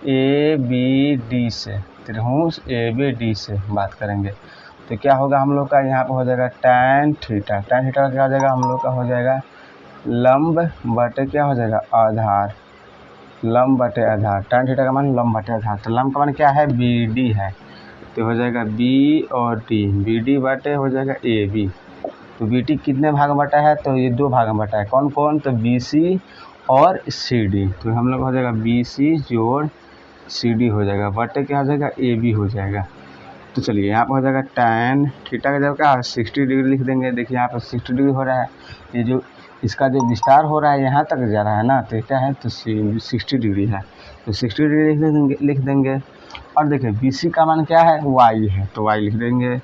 ABD से, त्रिभुज ABD से बात करेंगे। तो क्या होगा हम लोग का, यहाँ पर हो जाएगा tan थीटा, tan थीटा क्या हो जाएगा हम लोग का हो जाएगा लंब बटे क्या हो जाएगा आधार, लंब बटे आधार, tan थीटा का मान लंब बटे आधार। तो लंब का मान क्या है BD है, तो हो जाएगा B और D, BD बटे हो जाएगा AB। तो BD कितने भाग में बटा है, तो ये 2 भाग में बटा है, कौन कौन, तो BC और CD। तो हम लोग हो जाएगा BC जोड़ CD हो जाएगा बटे क्या हो जाएगा AB हो जाएगा। तो चलिए यहाँ पर हो जाएगा tan थीटा का जगह क्या 60 डिग्री लिख देंगे। देखिए यहाँ पर 60 डिग्री हो रहा है, ये जो इसका जो विस्तार हो रहा है यहाँ तक जा रहा है ना, तो क्या है तो 60 डिग्री है, तो 60 डिग्री लिख देंगे। और देखिए BC का मान क्या है y है, तो y लिख देंगे,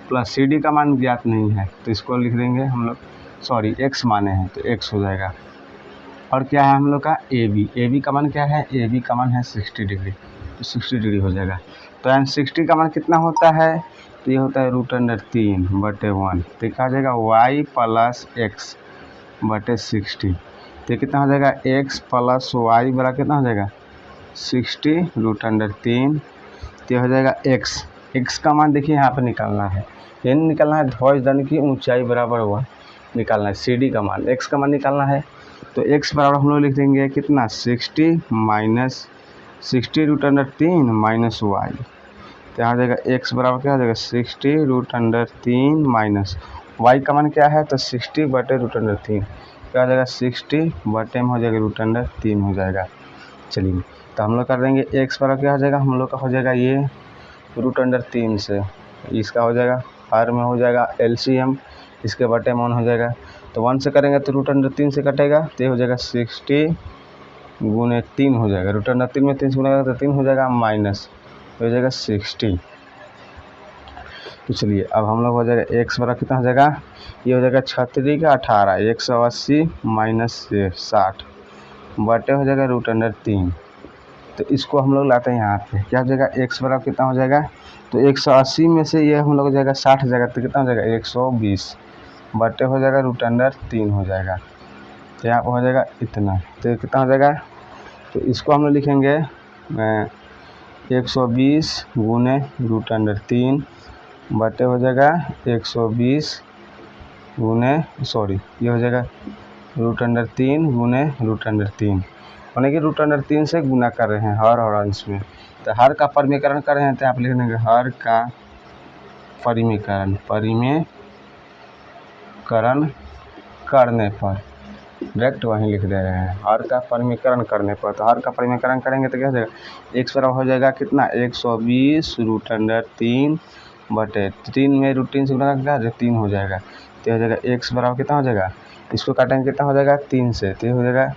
प्लस CD का मान ज्ञात नहीं है तो इसको लिख देंगे हम लोग, सॉरी x माने हैं तो x हो जाएगा। और क्या है हम लोग का AB का मान क्या है, AB का मान है 60 डिग्री, तो 60 डिग्री हो जाएगा। तो एंड 60 का मान कितना होता है, तो ये होता है √3/1, तो क्या हो जाएगा y प्लस x बटे 60, तो कितना हो जाएगा x प्लस y बराबर कितना हो जाएगा 60√3, तो हो जाएगा x का मान देखिए यहाँ पर निकालना है, ये निकालना है ध्वज दंड की ऊंचाई बराबर हुआ निकालना है, CD का मान x का मान निकालना है। तो x बराबर हम लोग लिख देंगे कितना 60 माइनस 60√3 माइनस y, तो यहाँ हो जाएगा x बराबर क्या हो जाएगा 60√3 माइनस y का मान क्या है, तो 60/√3, क्या हो जाएगा 60 बटे में हो जाएगा √3 हो जाएगा। चलिए तो हम लोग कर देंगे x बराबर क्या हो जाएगा हम लोग का हो जाएगा ये √3 से, इसका हो जाएगा हर में हो जाएगा LCM, इसके बटे में 1 हो जाएगा, तो 1 से करेंगे तो √3 से कटेगा, तो ये हो जाएगा 60 गुने 3 हो जाएगा, √3 में 3 से गुना तो 3 हो जाएगा माइनस हो जाएगा 60। तो चलिए अब हम लोग हो जाएगा x बराबर कितना हो जाएगा, ये हो जाएगा 36 का 18 180 माइनस 60 बटे हो जाएगा √3। तो इसको हम लोग लाते हैं यहाँ पे, क्या हो जाएगा x बराबर कितना हो जाएगा, तो 180 में से ये हम लोग हो जाएगा 60 जाएगा, तो कितना हो जाएगा 120 बटे हो जाएगा √3 हो जाएगा, तो यहाँ पर हो जाएगा इतना, तो कितना हो जाएगा, तो इसको हम लोग लिखेंगे 120 गुने √3 बटे हो जाएगा 120 गुने ये हो जाएगा √3 गुने √3, यानी कि √3 से गुना कर रहे हैं हर और अंश में, तो हर का परिमीकरण कर रहे हैं, तो आप लिख देंगे हर का परिमीकरण करने पर, डायरेक्ट वहीं लिख दे रहे हैं हर का परिमीकरण करने पर। तो हर का परिमीकरण करेंगे तो क्या हो जाएगा x बराबर हो जाएगा कितना 120√3 बटे 3 में √3 से गुना क्या 3 हो जाएगा, तो हो जाएगा x बराबर कितना हो जाएगा, इसको काटेंगे कितना हो जाएगा 3 से, तो हो जाएगा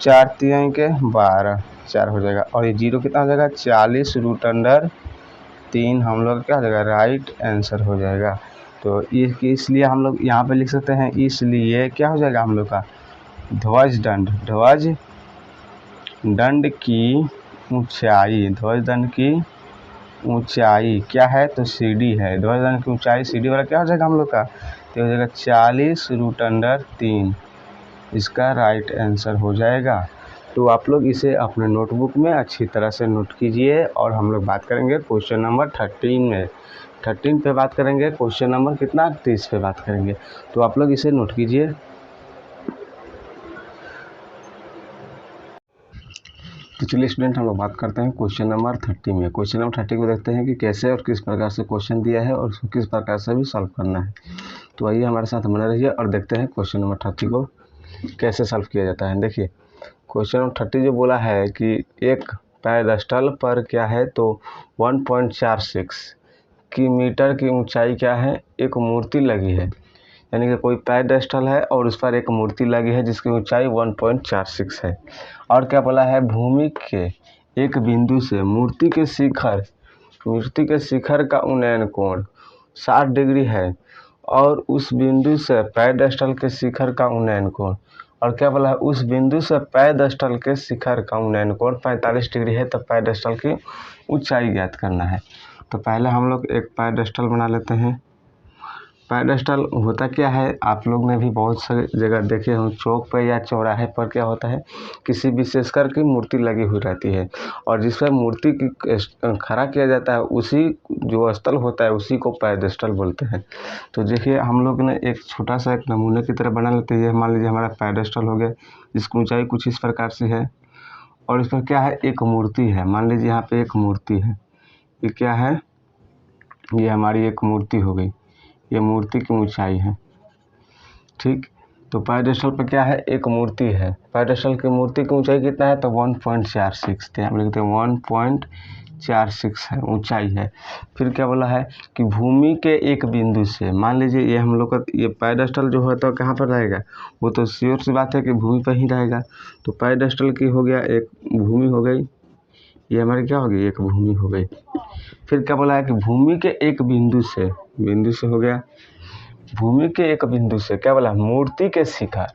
4 3 के 12 4 हो जाएगा, और ये 0 कितना हो जाएगा 40√3 हम लोग क्या हो जाएगा राइट आंसर हो जाएगा। तो इसलिए हम लोग यहाँ पे लिख सकते हैं, इसलिए क्या हो जाएगा हम लोग का ध्वज दंड की ऊंचाई क्या है, तो CD है, ध्वज दंड की ऊंचाई CD वाला क्या हो जाएगा हम लोग का, तो हो जाएगा 40√3, इसका राइट आंसर हो जाएगा। तो आप लोग इसे अपने नोटबुक में अच्छी तरह से नोट कीजिए, और हम लोग बात करेंगे क्वेश्चन नंबर 13 में, 13 पे बात करेंगे, क्वेश्चन नंबर कितना 30 पे बात करेंगे, तो आप लोग इसे नोट कीजिए। तो चलिए स्टूडेंट हम लोग बात करते हैं क्वेश्चन नंबर 30 में। क्वेश्चन नंबर 30 को देखते हैं कि कैसे और किस प्रकार से क्वेश्चन दिया है और उसको किस प्रकार से भी सॉल्व करना है। तो आइए हमारे साथ बने रहिए और देखते हैं क्वेश्चन नंबर 30 को कैसे सॉल्व किया जाता है। देखिए क्वेश्चन नंबर 30 जो बोला है कि एक पेडेस्टल पर क्या है तो 1.46 की मीटर की ऊंचाई क्या है एक मूर्ति लगी है, यानी कि कोई पेडेस्टल है और उस पर एक मूर्ति लगी है जिसकी ऊंचाई 1.46 है। और क्या बोला है भूमि के एक बिंदु से मूर्ति के शिखर का उन्नयन कोण 60 डिग्री है और उस बिंदु से पेडेस्टल के शिखर का उन्नयन कोण, और क्या बोला है उस बिंदु से पेडेस्टल के शिखर का उन्नयन कोण 45 डिग्री है। तो पेडेस्टल की ऊंचाई ज्ञात करना है। तो पहले हम लोग एक पेडेस्टल बना लेते हैं। पेडेस्टल होता क्या है, आप लोग ने भी बहुत सारी जगह देखे हो, चौक पर या चौराहे पर क्या होता है किसी विशेषकर की मूर्ति लगी हुई रहती है और जिस पर मूर्ति की खड़ा किया जाता है उसी जो स्थल होता है उसी को पेडेस्टल बोलते हैं। तो देखिए हम लोग ने एक छोटा सा एक नमूने की तरह बना लेते हैं। मान लीजिए हमारा पेडेस्टल हो गया जिसकी ऊंचाई कुछ इस प्रकार से है और इस पर क्या है एक मूर्ति है। मान लीजिए यहाँ पे एक मूर्ति है, ये क्या है, ये हमारी एक मूर्ति हो गई, ये मूर्ति की ऊंचाई है। ठीक, तो पेडेस्टल पर क्या है एक मूर्ति है, पेडेस्टल की मूर्ति की ऊंचाई कितना है तो 1.46 थे, हम लिखते हैं 1.46 है ऊंचाई है। फिर क्या बोला है कि भूमि के एक बिंदु से, मान लीजिए ये हम लोग का ये पेडेस्टल जो है तो कहाँ पर रहेगा, वो तो श्योर सी बात है कि भूमि पर ही रहेगा। तो पेडेस्टल की हो गया एक भूमि हो गई, ये हमारी क्या होगी एक भूमि हो गई। फिर क्या बोला है कि भूमि के एक बिंदु से हो गया, भूमि के एक बिंदु से क्या बोला मूर्ति के शिखर,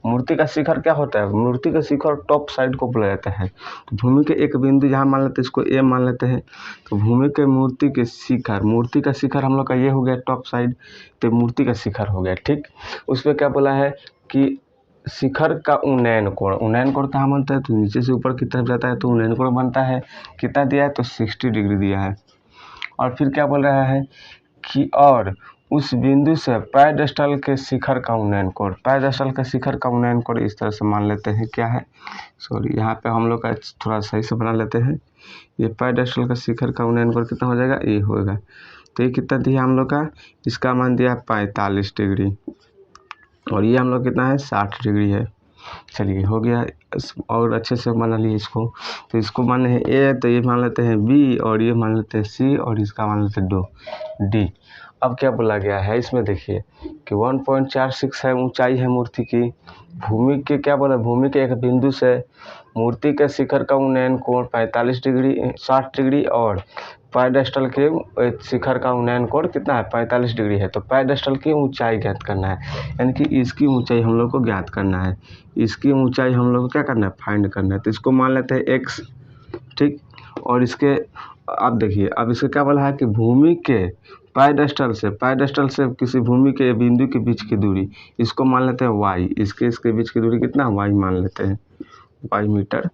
मूर्ति का शिखर क्या होता है, मूर्ति का शिखर टॉप साइड को बोला जाता है। तो भूमि के एक बिंदु जहाँ मान लेते हैं इसको ए मान लेते हैं। तो भूमि के मूर्ति के शिखर, मूर्ति का शिखर हम लोग का ये हो गया टॉप साइड, तो मूर्ति का शिखर हो गया। ठीक, उस पर क्या बोला है कि शिखर का उन्नयन कोण, उन्नयन कोण कहाँ बनता है तो नीचे से ऊपर की तरफ जाता है तो उन्नयन कोण बनता है। कितना दिया है तो 60 डिग्री दिया है। और फिर क्या बोल रहा है कि और उस बिंदु से पेडेस्टल के शिखर का उन्नयन कोण, पेडेस्टल के शिखर का उन्नयन कोण इस तरह से मान लेते हैं क्या है, सॉरी यहाँ पे हम लोग का थोड़ा सही से बना लेते हैं। ये पेडेस्टल का शिखर का उन्नयन कोण कितना हो जाएगा, ये होगा। तो ये कितना दिया हम लोग का, इसका मान दिया 45 डिग्री और ये हम लोग कितना है 60 डिग्री है। चलिए हो गया, और अच्छे से बना लिए इसको। तो इसको मान है ए, तो ये मान लेते हैं बी और ये मान लेते हैं सी और इसका मान लेते हैं डी। अब क्या बोला गया है इसमें देखिए कि 1.46 है ऊंचाई है मूर्ति की, भूमि के क्या बोला भूमि के एक बिंदु से मूर्ति के शिखर का उन्नयन कोण 45 डिग्री 60 डिग्री और पेडेस्टल के शिखर का उन्नयन कोण कितना है 45 डिग्री है। तो पेडेस्टल की ऊंचाई ज्ञात करना है, यानी कि इसकी ऊंचाई हम लोग को ज्ञात करना है, इसकी ऊंचाई हम लोग को क्या करना है फाइंड करना है। तो इसको मान लेते हैं x। ठीक, और इसके अब देखिए अब इसका क्या बोला है कि भूमि के पेडेस्टल से किसी भूमि के बिंदु के बीच की दूरी, इसको मान लेते हैं y, इसके बीच की दूरी कितना y मान लेते हैं y मीटर।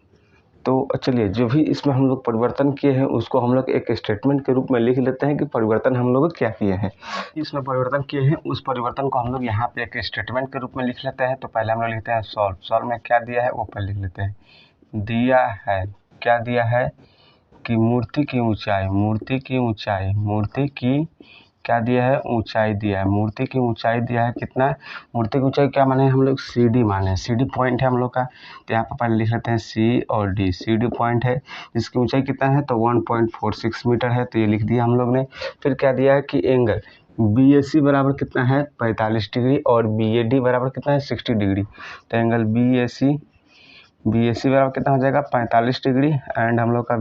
तो चलिए जो भी इसमें हम लोग परिवर्तन किए हैं उसको हम लोग एक स्टेटमेंट के रूप में लिख लेते हैं कि परिवर्तन हम लोग क्या किए हैं, इसमें परिवर्तन किए हैं उस परिवर्तन को हम लोग यहाँ पे एक स्टेटमेंट के रूप में लिख लेते हैं। तो पहले हम लोग लिखते हैं सॉल्व में क्या दिया है वो पहले लिख लेते हैं। दिया है, क्या दिया है कि मूर्ति की क्या दिया है ऊंचाई दिया है, मूर्ति की ऊंचाई दिया है कितना, मूर्ति की ऊंचाई क्या माने हम लोग CD माने, CD पॉइंट है हम लोग का। तो यहाँ पर पहले लिख लेते हैं C और D, CD पॉइंट है जिसकी ऊंचाई कितना है तो 1.46 मीटर है, तो ये लिख दिया हम लोग ने। फिर क्या दिया है कि एंगल BAC बराबर कितना है 45 डिग्री और BAD बराबर कितना है 60 डिग्री। तो एंगल BAC बराबर कितना हो जाएगा 45 डिग्री एंड हम लोग का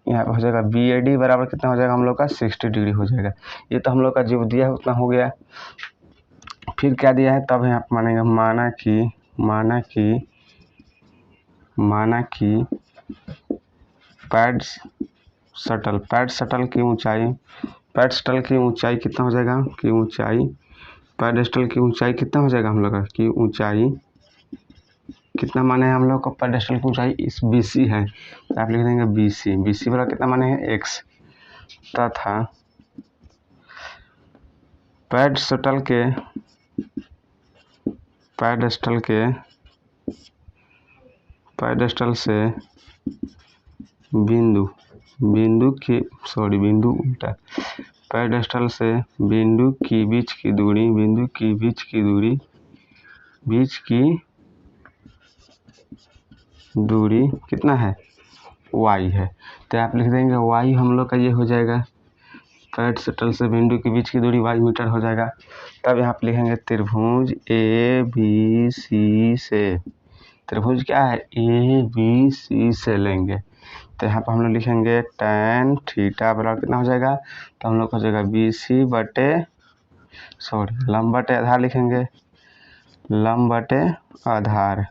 यहाँ पर हो जाएगा BAD बराबर कितना हो जाएगा हम लोग का 60 डिग्री हो जाएगा। ये तो हम लोग का जो दिया है उतना हो गया। फिर क्या दिया है तब यहाँ पर मानेंगे माना कि पैड शटल की ऊंचाई कितना हो जाएगा कि ऊंचाई पेडेस्टल की ऊंचाई कितना हो जाएगा हम लोग का कि ऊंचाई कितना माने हैं हम लोग को पेडेस्टल की ऊंचाई इस BC है, तो आप लिख देंगे BC बराबर कितना माने हैं x, तथा पेडेस्टल पेडेस्टल से बिंदु उल्टा, पेडेस्टल से बिंदु की बीच की दूरी कितना है, y है। तो आप लिख देंगे y हम लोग का ये हो जाएगा, पेडेस्टल से बिंदु के बीच की दूरी y मीटर हो जाएगा। तब यहाँ पे लिखेंगे त्रिभुज ABC से, त्रिभुज क्या है ABC से लेंगे। तो यहाँ पर हम लोग लिखेंगे tan थीटा बराबर कितना हो जाएगा, तो हम लोग हो जाएगा BC बटे लंब बटे आधार लिखेंगे, लंब बटे आधार।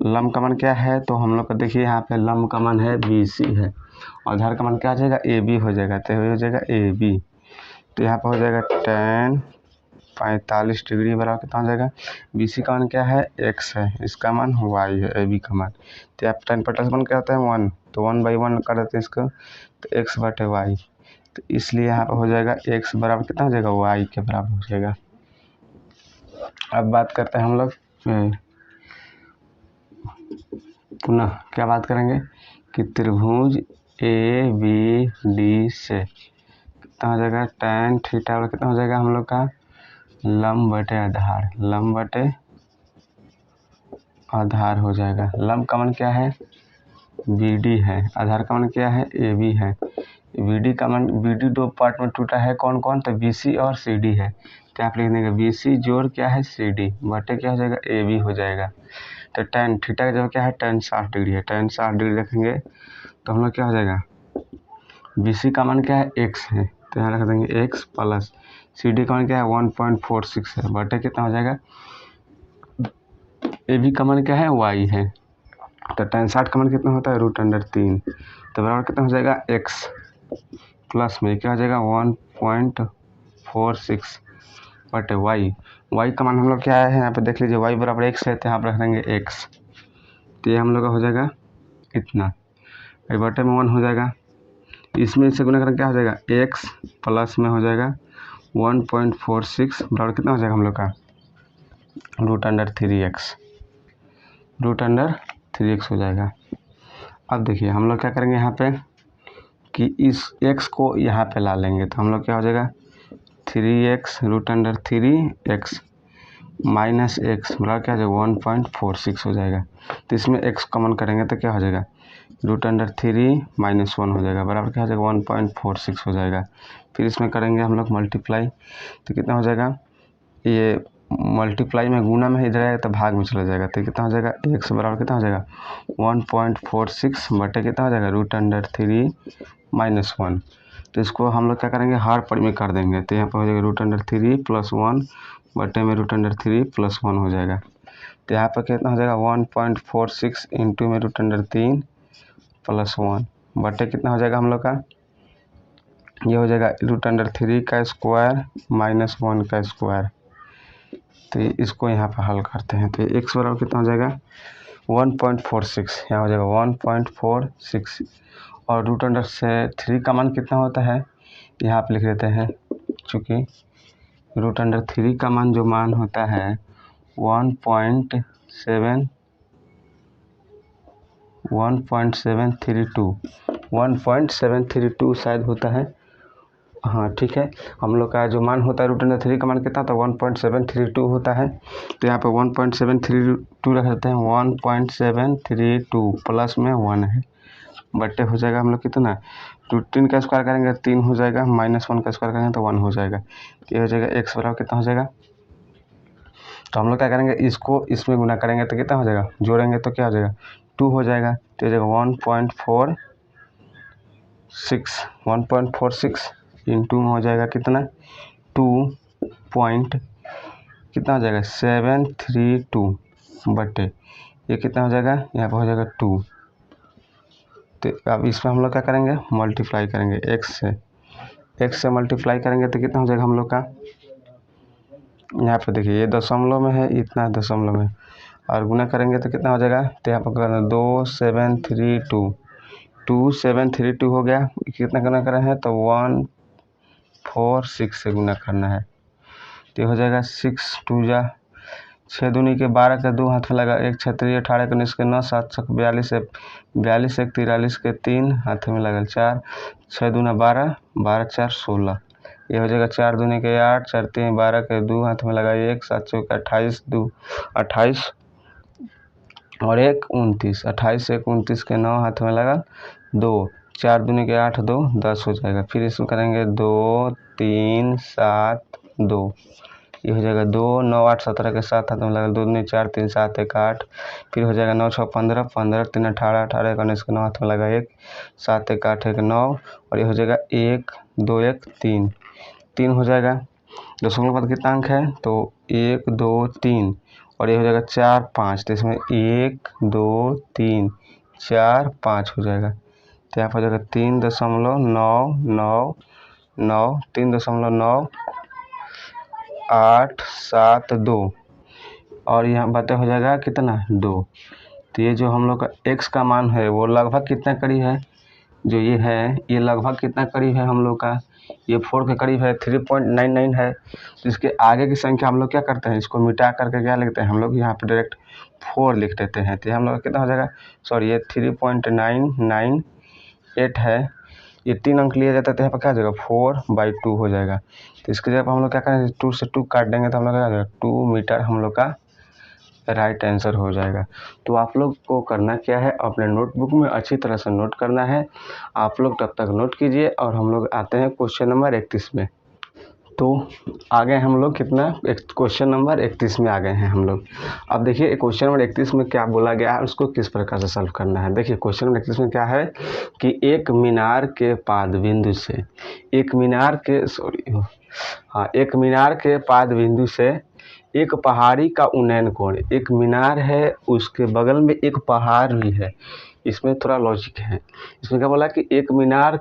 लंब का मान क्या है, तो हम लोग का देखिए यहाँ पे लंब का मान है BC है, आधार का मान क्या हो जाएगा AB हो जाएगा, तो हो जाएगा AB। तो यहाँ पर हो जाएगा tan 45 डिग्री बराबर कितना हो जाएगा, BC का मान क्या है x है, इसका मान y है, AB का मान। तो यहाँ tan 45 मान क्या होता है 1, तो 1/1 कर देते हैं इसको, तो x बटे y। तो इसलिए यहाँ पर हो जाएगा x बराबर कितना हो जाएगा y के बराबर हो जाएगा। अब बात करते हैं हम लोग पुनः क्या बात करेंगे कि त्रिभुज ABD से कितना हो जाएगा tan थीटा कितना हो जाएगा हम लोग का लंब बटे आधार हो जाएगा। लंब का मान क्या है BD है, आधार का मान क्या है AB है। BD दो पार्ट में टूटा है, कौन कौन, तो BC और CD है। तो आप लिख देंगे BC जोड़ क्या है CD बटे क्या हो जाएगा AB हो जाएगा। तो tan थीटा का जगह क्या है tan 60 डिग्री है, tan 60 डिग्री रखेंगे तो हम लोग क्या हो जाएगा, BC का मान क्या है x है, तो यहाँ रख देंगे x प्लस CD का मान क्या है 1.46 है बटे कितना हो जाएगा, AB का मान क्या है y है। तो tan 60 का मान कितना होता है √3, तो बराबर कितना हो जाएगा x प्लस में क्या हो जाएगा 1.46 बटे y का मान हम लोग क्या है यहाँ पे देख लीजिए, y बराबर x है, तो यहाँ पर रख देंगे x। तो ये हम लोग का हो जाएगा इतना, बटे में 1 हो जाएगा, इसमें से गुना करके क्या हो जाएगा x प्लस में हो जाएगा 1.46 बराबर कितना हो जाएगा हम लोग का √3x हो जाएगा। अब देखिए हम लोग क्या करेंगे यहाँ पे कि इस x को यहाँ पे ला लेंगे, तो हम लोग क्या हो जाएगा 3x √3x माइनस x बराबर क्या हो जाएगा 1.46 हो जाएगा। तो इसमें x कॉमन करेंगे तो क्या हो जाएगा √3 माइनस 1 हो जाएगा बराबर क्या हो जाएगा 1.46 हो जाएगा। फिर इसमें करेंगे हम लोग मल्टीप्लाई, तो कितना हो जाएगा, ये मल्टीप्लाई में गुना में इधर आएगा तो भाग में चला जाएगा, तो कितना हो जाएगा x बराबर कितना हो जाएगा 1.46 बटे कितना हो जाएगा √3 माइनस 1। तो इसको हम लोग क्या करेंगे हर पड़ में कर देंगे, तो यहाँ पर हो जाएगा √3 प्लस 1 बटे में √3 प्लस 1 हो जाएगा। तो यहाँ पर कितना हो जाएगा 1.46 इंटू में √3 प्लस 1 बटे कितना हो जाएगा हम लोग का, ये हो जाएगा √3 का स्क्वायर माइनस 1 का स्क्वायर। तो इसको यहाँ पर हल करते हैं, तो x बराबर कितना हो जाएगा 1.46, यहाँ हो जाएगा 1.46 और √3 का मान कितना होता है यहाँ पे लिख देते हैं, चूँकि √3 का मान जो मान होता है 1.732 शायद होता है, हाँ ठीक है। हम लोग का जो मान होता है √3 का मान कितना था 1.732 होता है, तो यहाँ पे 1.732 रख देते हैं, 1.732 प्लस में 1 है बट्टे हो जाएगा हम लोग कितना 3 का स्क्वायर करेंगे 3 हो जाएगा, माइनस 1 का स्क्वायर करेंगे तो 1 हो जाएगा। ये हो जाएगा x बराबर कितना हो जाएगा, तो हम लोग क्या करेंगे इसको इसमें गुना करेंगे तो कितना हो जाएगा, जोड़ेंगे तो क्या हो जाएगा 2 हो जाएगा, तो हो जाएगा 1.46 इंटू में हो जाएगा कितना 2 पॉइंट कितना हो जाएगा 732 बटे ये कितना हो जाएगा यहाँ पर हो जाएगा 2। तो अब इसमें हम लोग क्या करेंगे मल्टीप्लाई करेंगे x से मल्टीप्लाई करेंगे तो कितना हो जाएगा हम लोग का, यहाँ पर देखिए ये दशमलव में है, इतना दशमलव में, और गुना करेंगे तो कितना हो जाएगा, तो यहाँ पर करना 2732 हो गया, कितना करना कर रहे हैं तो 146 से गुना करना है, तो हो जाएगा 6 2 जा 6 दूनी के 12 के 2 हाथ में लगा 1, 6 3 18 के 19 के 9, 7 6 42 है 42 1 43 के 3 हाथ में लगल 4, 6 दूना 12, 12 4 16, ये हो जाएगा 4 दूनी के 8, 4 3 12 के 2 हाथ में लगा 1, 7 चौके 28 2 28 और 1 29, 28 1 29 के 9 हाथ में लगा 2, 4 दूनी के 8 2 10 हो जाएगा। फिर इसको करेंगे 2 3 7 2, ये हो जाएगा 2 9 8 17 के 7 हाथ में लगा 2 दूनी 4 3 7 1 8, फिर हो जाएगा 9 6 15 15 3 18 18 1 19 के 9 हाथ में लगा 1, 7 1 8 1 9 और ये हो जाएगा 1 2 1 3 3 हो जाएगा। दशमलव के बाद कितना अंक है तो 1 2 3 और ये हो जाएगा 4 5, तो इसमें 1 2 3 4 5 हो जाएगा। तो यहाँ पर हो जाएगा 3.999 3.9 8 7 2 और यहाँ बातें हो जाएगा कितना 2। तो ये जो हम लोग का x का मान है वो लगभग कितना करीब है, जो ये है ये लगभग कितना करीब है हम लोग का, ये 4 के करीब है, 3.99 है। तो इसके आगे की संख्या हम लोग क्या करते हैं, इसको मिटा करके क्या लिखते हैं हम लोग, यहाँ पे डायरेक्ट 4 लिख देते हैं। तो हम लोग कितना हो जाएगा, सॉरी ये 3.998 है, ये 3 अंक लिए जाते हैं तो यहाँ पर क्या हो जाएगा 4/2 हो जाएगा। तो इसके जगह हम लोग क्या करेंगे 2 से 2 काट देंगे तो हम लोग क्या हो जाएगा 2 मीटर हम लोग का राइट आंसर हो जाएगा। तो आप लोग को करना क्या है, अपने नोटबुक में अच्छी तरह से नोट करना है। आप लोग तब तक नोट कीजिए और हम लोग आते हैं क्वेश्चन नंबर 31 में। तो आ गए हम लोग कितना, क्वेश्चन नंबर 31 में आ गए हैं हम लोग। अब देखिए क्वेश्चन नंबर 31 में क्या बोला गया है, उसको किस प्रकार से सॉल्व करना है। देखिए क्वेश्चन नंबर 31 में क्या है कि एक मीनार के पाद बिंदु से एक मीनार के पाद बिंदु से एक पहाड़ी का उन्नयन कोण, एक मीनार है उसके बगल में एक पहाड़ भी है। इसमें थोड़ा लॉजिक है, इसमें क्या बोला कि एक मीनार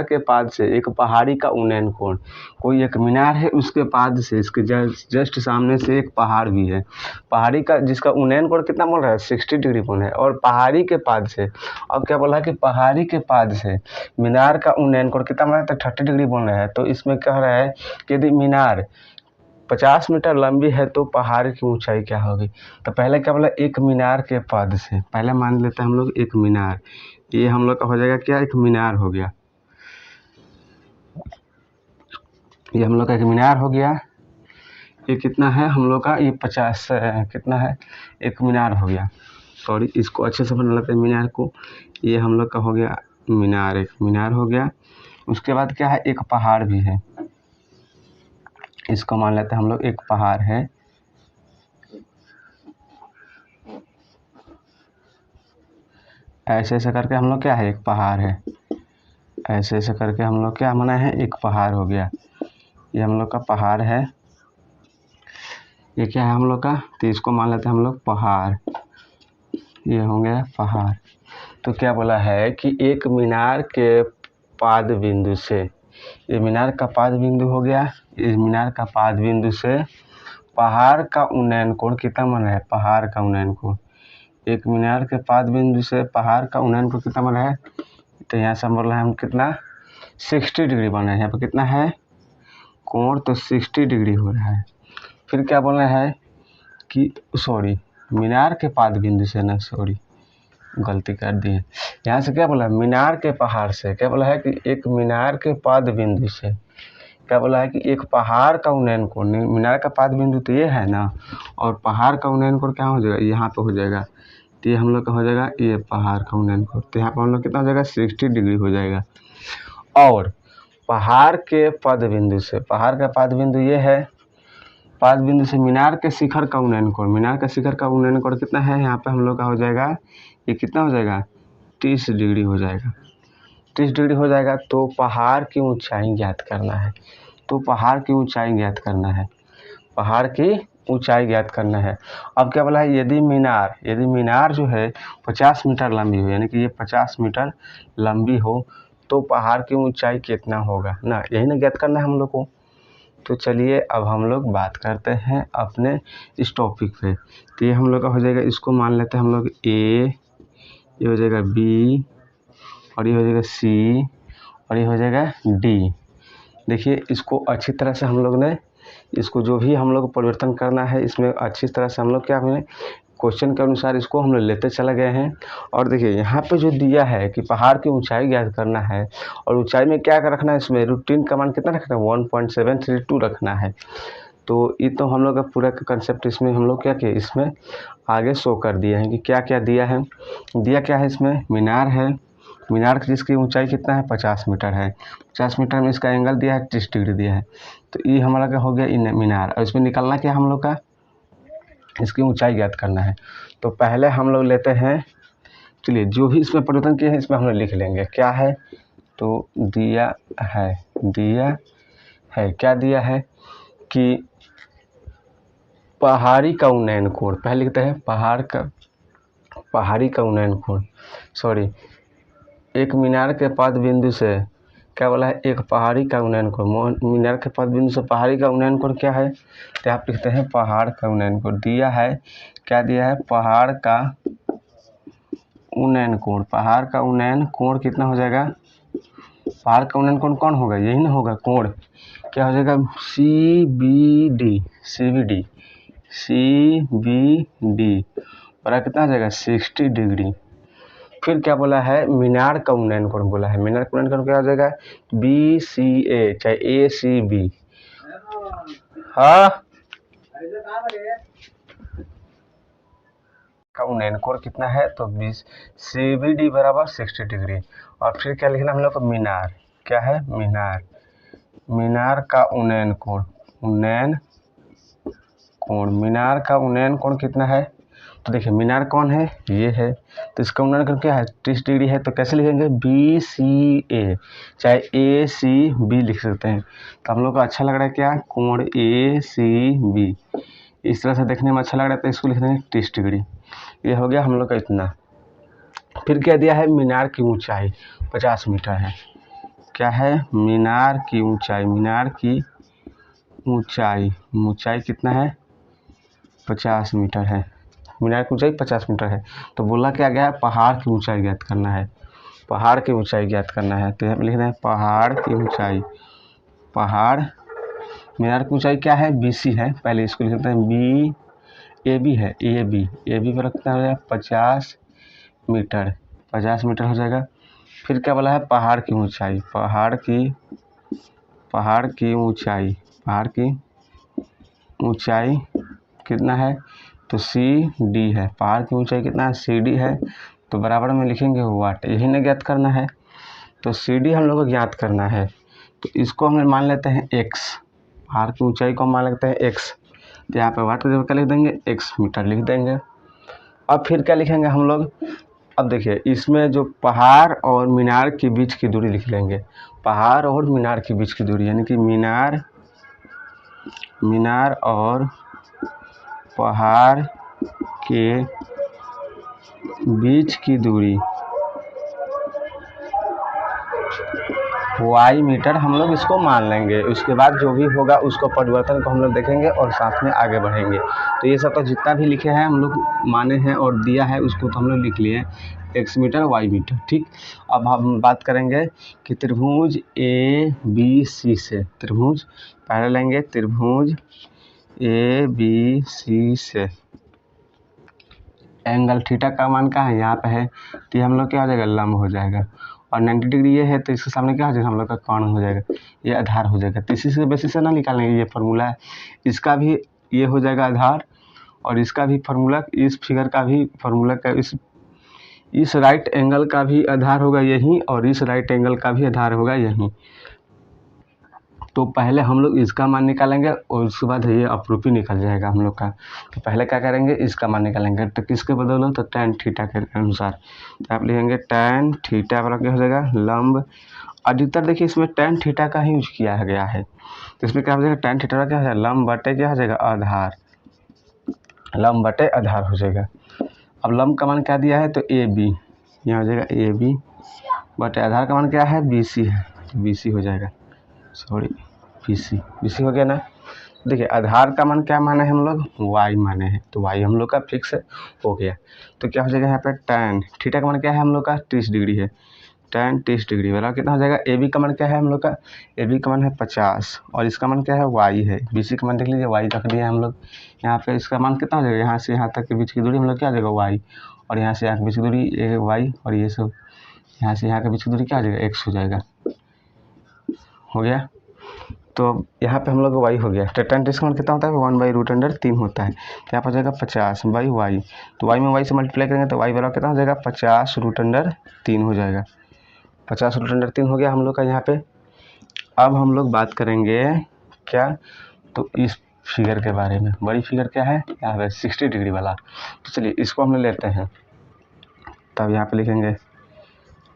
के पाद से एक पहाड़ी का उन्नयन कोण, कोई एक मीनार है उसके पाद से इसके जस्ट सामने से एक पहाड़ भी है, पहाड़ी का जिसका उन्नयन कोण कितना बोल रहा है 60 डिग्री कोण है, और पहाड़ी के पाद से, अब क्या बोला कि पहाड़ी के पाद से मीनार का उन्नयन कोण कितना बोल रहा है तो 30 डिग्री बोल रहा है। तो इसमें कह रहा है कि यदि मीनार 50 मीटर लंबी है तो पहाड़ की ऊंचाई क्या होगी। तो पहले क्या बोला, एक मीनार के पाद से, पहले मान लेते हैं हम लोग एक मीनार, ये हम लोग का हो जाएगा क्या, एक मीनार हो गया, ये हम लोग का एक मीनार हो गया। ये कितना है हम लोग का, ये 50 कितना है, एक मीनार हो गया। सॉरी इसको अच्छे से बना लेते हैं मीनार को, ये हम लोग का हो गया मीनार, एक मीनार हो गया। उसके बाद क्या है, एक पहाड़ भी है, इसको मान लेते हैं हम लोग एक पहाड़ है। ऐसे ऐसे करके हम लोग क्या है, एक पहाड़ है, ऐसे ऐसे करके हम लोग क्या माना है, एक पहाड़ हो गया। ये हम लोग का पहाड़ है, ये क्या है हम लोग का, तो इसको मान लेते हैं हम लोग पहाड़, ये हो गया पहाड़। तो क्या बोला है कि एक मीनार के पाद बिंदु से, ये मीनार का पाद बिंदु हो गया, इस मीनार का पाद बिंदु से पहाड़ का उन्नयन कोण कितना बन रहा है, पहाड़ का उन्नयन कोण, एक मीनार के पाद बिंदु से पहाड़ का उन्नयन कोण कितना बन रहा है, तो यहाँ से बोल रहे हैं हम कितना 60 डिग्री बन रहा है, यहाँ पर कितना है कोण, तो 60 डिग्री हो रहा है। फिर क्या बोल रहा है कि सॉरी मीनार के पाद बिंदु से ना, सॉरी गलती कर दी है, यहाँ से क्या बोला मीनार के पहाड़ से, क्या बोला है कि एक मीनार के पाद बिंदु से, क्या बोला है कि एक पहाड़ का उन्नयन कोण, मीनार का पाद बिंदु तो ये है ना, और पहाड़ का उन्नयन कोण क्या हो जाएगा, यहाँ पे हो जाएगा। तो ये हम लोग का हो जाएगा ये पहाड़ का उन्नयन कोण, तो यहाँ पर हम लोग कितना हो जाएगा 60 डिग्री हो जाएगा। और पहाड़ के पद बिंदु से, पहाड़ का पाद बिंदु ये है, पाद बिंदु से मीनार के शिखर का उन्नयन कोण, मीनार का शिखर का उन्नयन कोण कितना है, यहाँ पे हम लोग का हो जाएगा ये कितना हो जाएगा 30 डिग्री हो जाएगा, 30 डिग्री हो जाएगा। तो पहाड़ की ऊंचाई ज्ञात करना है, तो पहाड़ की ऊंचाई ज्ञात करना है, पहाड़ की ऊंचाई ज्ञात करना है। अब क्या बोला है, यदि मीनार जो है 50 मीटर लंबी हो, यानी कि ये 50 मीटर लंबी हो तो पहाड़ की ऊंचाई कितना होगा ना, यही ना ज्ञात करना है हम लोग को। तो चलिए अब हम लोग बात करते हैं अपने इस टॉपिक पे। तो ये हम लोग का हो जाएगा, इसको मान लेते हैं हम लोग ए, ये हो जाएगा बी, और ये हो जाएगा सी, और ये हो जाएगा डी। देखिए इसको अच्छी तरह से हम लोग ने इसको जो भी हम लोग परिवर्तन करना है इसमें अच्छी तरह से हम लोग क्या हमें क्वेश्चन के अनुसार इसको हम लोग लेते चले गए हैं। और देखिए यहाँ पे जो दिया है कि पहाड़ की ऊंचाई ज्ञात करना है और ऊंचाई में क्या रखना है, इसमें रूटीन का मान कितना रखना है 1.732 रखना है। तो ये तो हम लोग का पूरा का कंसेप्ट इसमें हम लोग क्या किए, इसमें आगे शो कर दिए हैं कि क्या क्या दिया है। दिया क्या है, इसमें मीनार है, मीनार जिसकी ऊंचाई कितना है 50 मीटर है। 50 मीटर में इसका एंगल दिया है 30 डिग्री दिया है। तो ये हमारा क्या हो गया मीनार। और इसमें निकलना क्या हम लोग का, इसकी ऊंचाई ज्ञात करना है। तो पहले हम लोग लेते हैं, चलिए जो भी इसमें परिवर्तन किए हैं इसमें हम लोग लिख लेंगे क्या है। तो दिया है क्या दिया है कि पहाड़ी का उन्नयन कोण, पहले लिखते हैं पहाड़ी का उन्नयन कोण, सॉरी एक मीनार के पद बिंदु से क्या बोला है, एक पहाड़ी का उन्नयन कोण। मीनार के पद बिंदु से पहाड़ी का उन्नयन कोण क्या है, तो आप लिखते हैं पहाड़ का उन्नयन कोण। दिया है क्या दिया है, पहाड़ का उन्नयन कोण। पहाड़ का उन्नयन कोण कितना हो जाएगा, पहाड़ का उन्नयन कोण कौन होगा, यही ना होगा कोण, क्या हो जाएगा CBD बड़ा कितना हो जाएगा 60 डिग्री। फिर क्या बोला है, मीनार का उन्नयन कोण बोला है। मीनार का उन्नयन कोण क्या हो जाएगा BCA चाहे ACB। हाँ का उन्नयन कोण कितना है, तो CBD बराबर 60 डिग्री। और फिर क्या लिखना हम लोग को, मीनार क्या है, मीनार का उन्नयन कोण, मीनार का उन्नयन कोण कितना है। तो देखिए मीनार कौन है, ये है, तो इसका उन्नयन कोण क्या है 30 डिग्री है। तो कैसे लिखेंगे BCA चाहे ACB लिख सकते हैं। तो हम लोग को अच्छा लग रहा है क्या, कोण ACB, इस तरह से देखने में अच्छा लग रहा है, तो इसको लिख देंगे 30 डिग्री। ये हो गया हम लोग का इतना। फिर क्या दिया है, मीनार की ऊंचाई 50 मीटर है। क्या है, मीनार की ऊंचाई कितना है 50 मीटर है। मीनार की ऊंचाई 50 मीटर है। तो बोला क्या गया, पहाड़ की ऊंचाई ज्ञात करना है। तो यहाँ पे लिख रहे हैं पहाड़ की ऊंचाई। मीनार की ऊंचाई क्या है BC है, पहले इसको लिख देते हैं AB है, AB पर रखना है 50 मीटर हो जाएगा। फिर क्या बोला है, पहाड़ की ऊंचाई कितना है, तो CD है। पहाड़ की ऊंचाई कितना है, CD है। तो बराबर में लिखेंगे वाट, यही ना ज्ञात करना है। तो CD हम लोग को ज्ञात करना है, तो इसको हम मान लेते हैं x। पहाड़ की ऊंचाई को मान लेते हैं x। तो यहाँ पे वाट की जगह क्या लिख देंगे, x मीटर लिख देंगे। अब फिर क्या लिखेंगे हम लोग, अब देखिए इसमें जो पहाड़ और मीनार के बीच की दूरी लिख लेंगे। पहाड़ और मीनार के बीच की दूरी, यानी कि मीनार और पहाड़ के बीच की दूरी y मीटर हम लोग इसको मान लेंगे। उसके बाद जो भी होगा उसको परिवर्तन को हम लोग देखेंगे और साथ में आगे बढ़ेंगे। तो ये सब तो जितना भी लिखे हैं हम लोग माने हैं और दिया है उसको तो हम लोग लिख लिए x मीटर y मीटर, ठीक। अब हम बात करेंगे कि त्रिभुज ABC से, त्रिभुज पहले लेंगे, त्रिभुज ABC से एंगल थीटा का मान क्या है, यहाँ पे है, तो हम लोग क्या हो जाएगा, लंब हो जाएगा। और 90 डिग्री ये है, तो इसके सामने क्या हो जाएगा, हम लोग का कोण हो जाएगा, ये आधार हो जाएगा। तो इसी से बेसिस से ना निकालेंगे, ये फार्मूला है, इसका भी ये हो जाएगा आधार, और इसका भी फार्मूला, इस फिगर का भी फार्मूला का, इस राइट एंगल का भी आधार होगा यहीं, और इस राइट एंगल का भी आधार होगा यहीं। तो पहले हम लोग इसका मान निकालेंगे और उसके बाद ये अपरूपी निकल जाएगा हम लोग का। तो पहले क्या करेंगे, इसका मान निकालेंगे। तो किसके बदलो, तो tan थीटा के अनुसार। तो आप लिखेंगे tan थीटा वाला क्या हो जाएगा, लंब। अधिकतर देखिए इसमें tan थीटा का ही यूज किया गया है। तो इसमें क्या हो जाएगा, tan थीटा का क्या हो जाएगा, लंब बटे क्या हो जाएगा, आधार, लंब बटे आधार हो जाएगा। अब लंब का मान क्या दिया है, तो AB, यहाँ हो जाएगा AB बटे आधार का मान क्या है, BC है, तो BC हो जाएगा, सॉरी BC हो गया ना। देखिए आधार का मान क्या माने हैं हम लोग, y माने हैं, तो y हम लोग का फिक्स हो गया। तो क्या हो जाएगा यहाँ पे tan थीटा का मान क्या है हम लोग का 30 डिग्री है। tan 30 डिग्री बराबर कितना हो जाएगा। ए बी का मान क्या है हम लोग का, ए बी का मान है 50 और इसका मान क्या है y है। बी सी का मान देख लीजिए y रख दिया हम लोग यहाँ पे। इसका मान कितना हो जाएगा, यहाँ से यहाँ तक के बीच की दूरी हम लोग क्या हो जाएगा y, और यहाँ से यहाँ के बीच की दूरी y, और ये सब यहाँ से यहाँ के बीच की दूरी क्या हो जाएगा x हो जाएगा। हो गया, तो यहाँ पे हम लोग y हो गया। तो tan 30 का मान कितना होता है 1/√3 होता है। तो यहाँ पर हो जाएगा 50/y, तो y में y से मल्टीप्लाई करेंगे तो y बराबर कितना हो जाएगा 50√3 हो जाएगा। 50√3 हो गया हम लोग का यहाँ पे। अब हम लोग बात करेंगे क्या, तो इस फिगर के बारे में। बड़ी फिगर क्या है यहाँ पे 60 डिग्री वाला। तो चलिए इसको हम लेते हैं, तब यहाँ पे लिखेंगे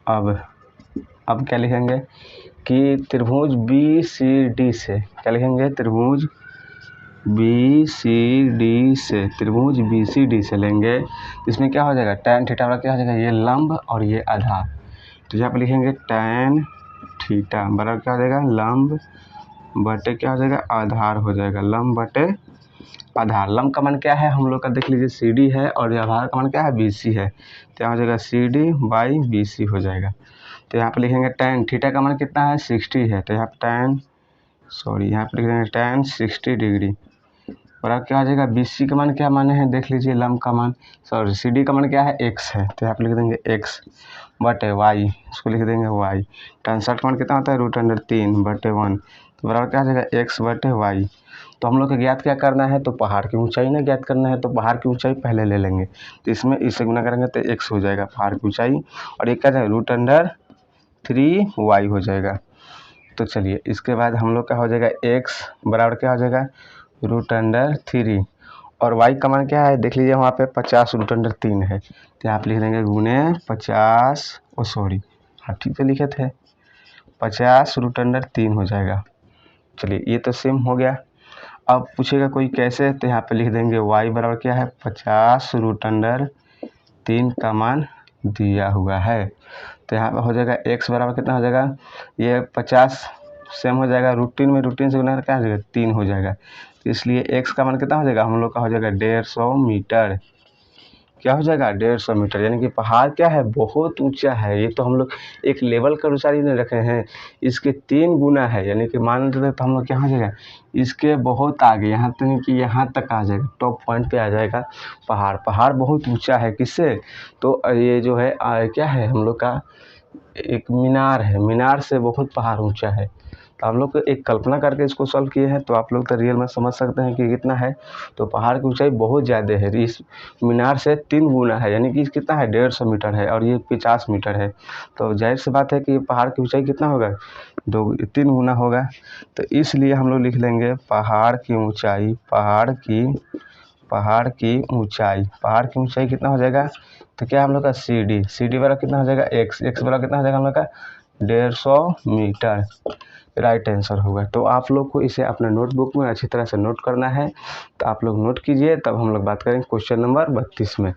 अब क्या लिखेंगे कि त्रिभुज बी सी डी से, क्या लिखेंगे त्रिभुज बी सी डी से लेंगे। इसमें क्या हो जाएगा tan थीटा बराबर क्या हो जाएगा, ये लंब और ये आधार। तो यहाँ पे लिखेंगे tan थीटा बराबर क्या हो जाएगा लंब बटे क्या हो जाएगा आधार हो जाएगा, लंब बटे आधार। लंब का मान क्या है हम लोग का देख लीजिए सी डी है, और आधार का मान क्या है बी सी है। तो यहाँ हो जाएगा C D by B C हो जाएगा। तो यहाँ पे लिखेंगे tan थीटा का मान कितना है 60 है, तो यहाँ पे यहाँ पे लिखेंगे tan 60 डिग्री बराबर क्या आ जाएगा बी सी का मान क्या माने हैं देख लीजिए, लंब का मान सी डी का मान क्या है x है, तो यहाँ पे लिख देंगे x बटे y, इसको लिख देंगे y। tan 60 का मान कितना होता है √3 बटे 1, तो बराबर क्या आ जाएगा x बटे y। तो हम लोग को ज्ञात क्या करना है, तो पहाड़ की ऊंचाई ना ज्ञात करना है, तो पहाड़ की ऊंचाई पहले ले लेंगे। तो इसमें इससे गुना करेंगे तो x हो जाएगा पहाड़ की ऊंचाई, और एक क्या जाएगा √3y हो जाएगा। तो चलिए इसके बाद हम लोग का हो जाएगा x बराबर क्या हो जाएगा √3, और y का मान क्या है देख लीजिए वहाँ पे 50√3 है, तो यहाँ पे लिख देंगे गुने 50 हाँ ठीक है लिखे थे 50√3 हो जाएगा। चलिए ये तो सेम हो गया। अब पूछेगा कोई कैसे, तो यहाँ पे लिख देंगे y बराबर क्या है 50√3 का मान दिया हुआ है। तो यहाँ पे हो जाएगा x बराबर कितना हो जाएगा, ये 50 सेम हो जाएगा √3 में √3 से गुना क्या हो जाएगा 3 हो जाएगा। तो इसलिए x का मान कितना हो जाएगा हम लोग का हो जाएगा 150 मीटर। क्या हो जाएगा 150 मीटर, यानी कि पहाड़ क्या है बहुत ऊंचा है। ये तो हम लोग एक लेवल के अनुसार ही नहीं रखे हैं, इसके 3 गुना है, यानी कि मान लेते तो हम लोग क्या हो जाएगा इसके बहुत आगे, यहाँ तक कि यहाँ तक आ जाएगा, टॉप पॉइंट पे आ जाएगा पहाड़ बहुत ऊंचा है। किससे, तो ये जो है क्या है हम लोग का एक मीनार है, मीनार से बहुत पहाड़ ऊंचा है। तो हम लोग एक कल्पना करके इसको सॉल्व किए हैं, तो आप लोग तो रियल में समझ सकते हैं कि कितना है। तो पहाड़ की ऊंचाई बहुत ज़्यादा है, इस मीनार से 3 गुना है, यानी कि कितना है 150 मीटर है, और ये 50 मीटर है। तो जाहिर सी बात है कि पहाड़ की ऊंचाई कितना होगा 3 गुना होगा। तो इसलिए हम लोग लिख लेंगे पहाड़ की ऊंचाई कितना हो जाएगा, तो क्या हम लोग का सी डी बराबर कितना हो जाएगा x बराबर कितना हो जाएगा हम लोग का 150 मीटर, राइट आंसर होगा। तो आप लोग को इसे अपने नोटबुक में अच्छी तरह से नोट करना है। तो आप लोग नोट कीजिए, तब हम लोग बात करेंगे क्वेश्चन नंबर 32 में।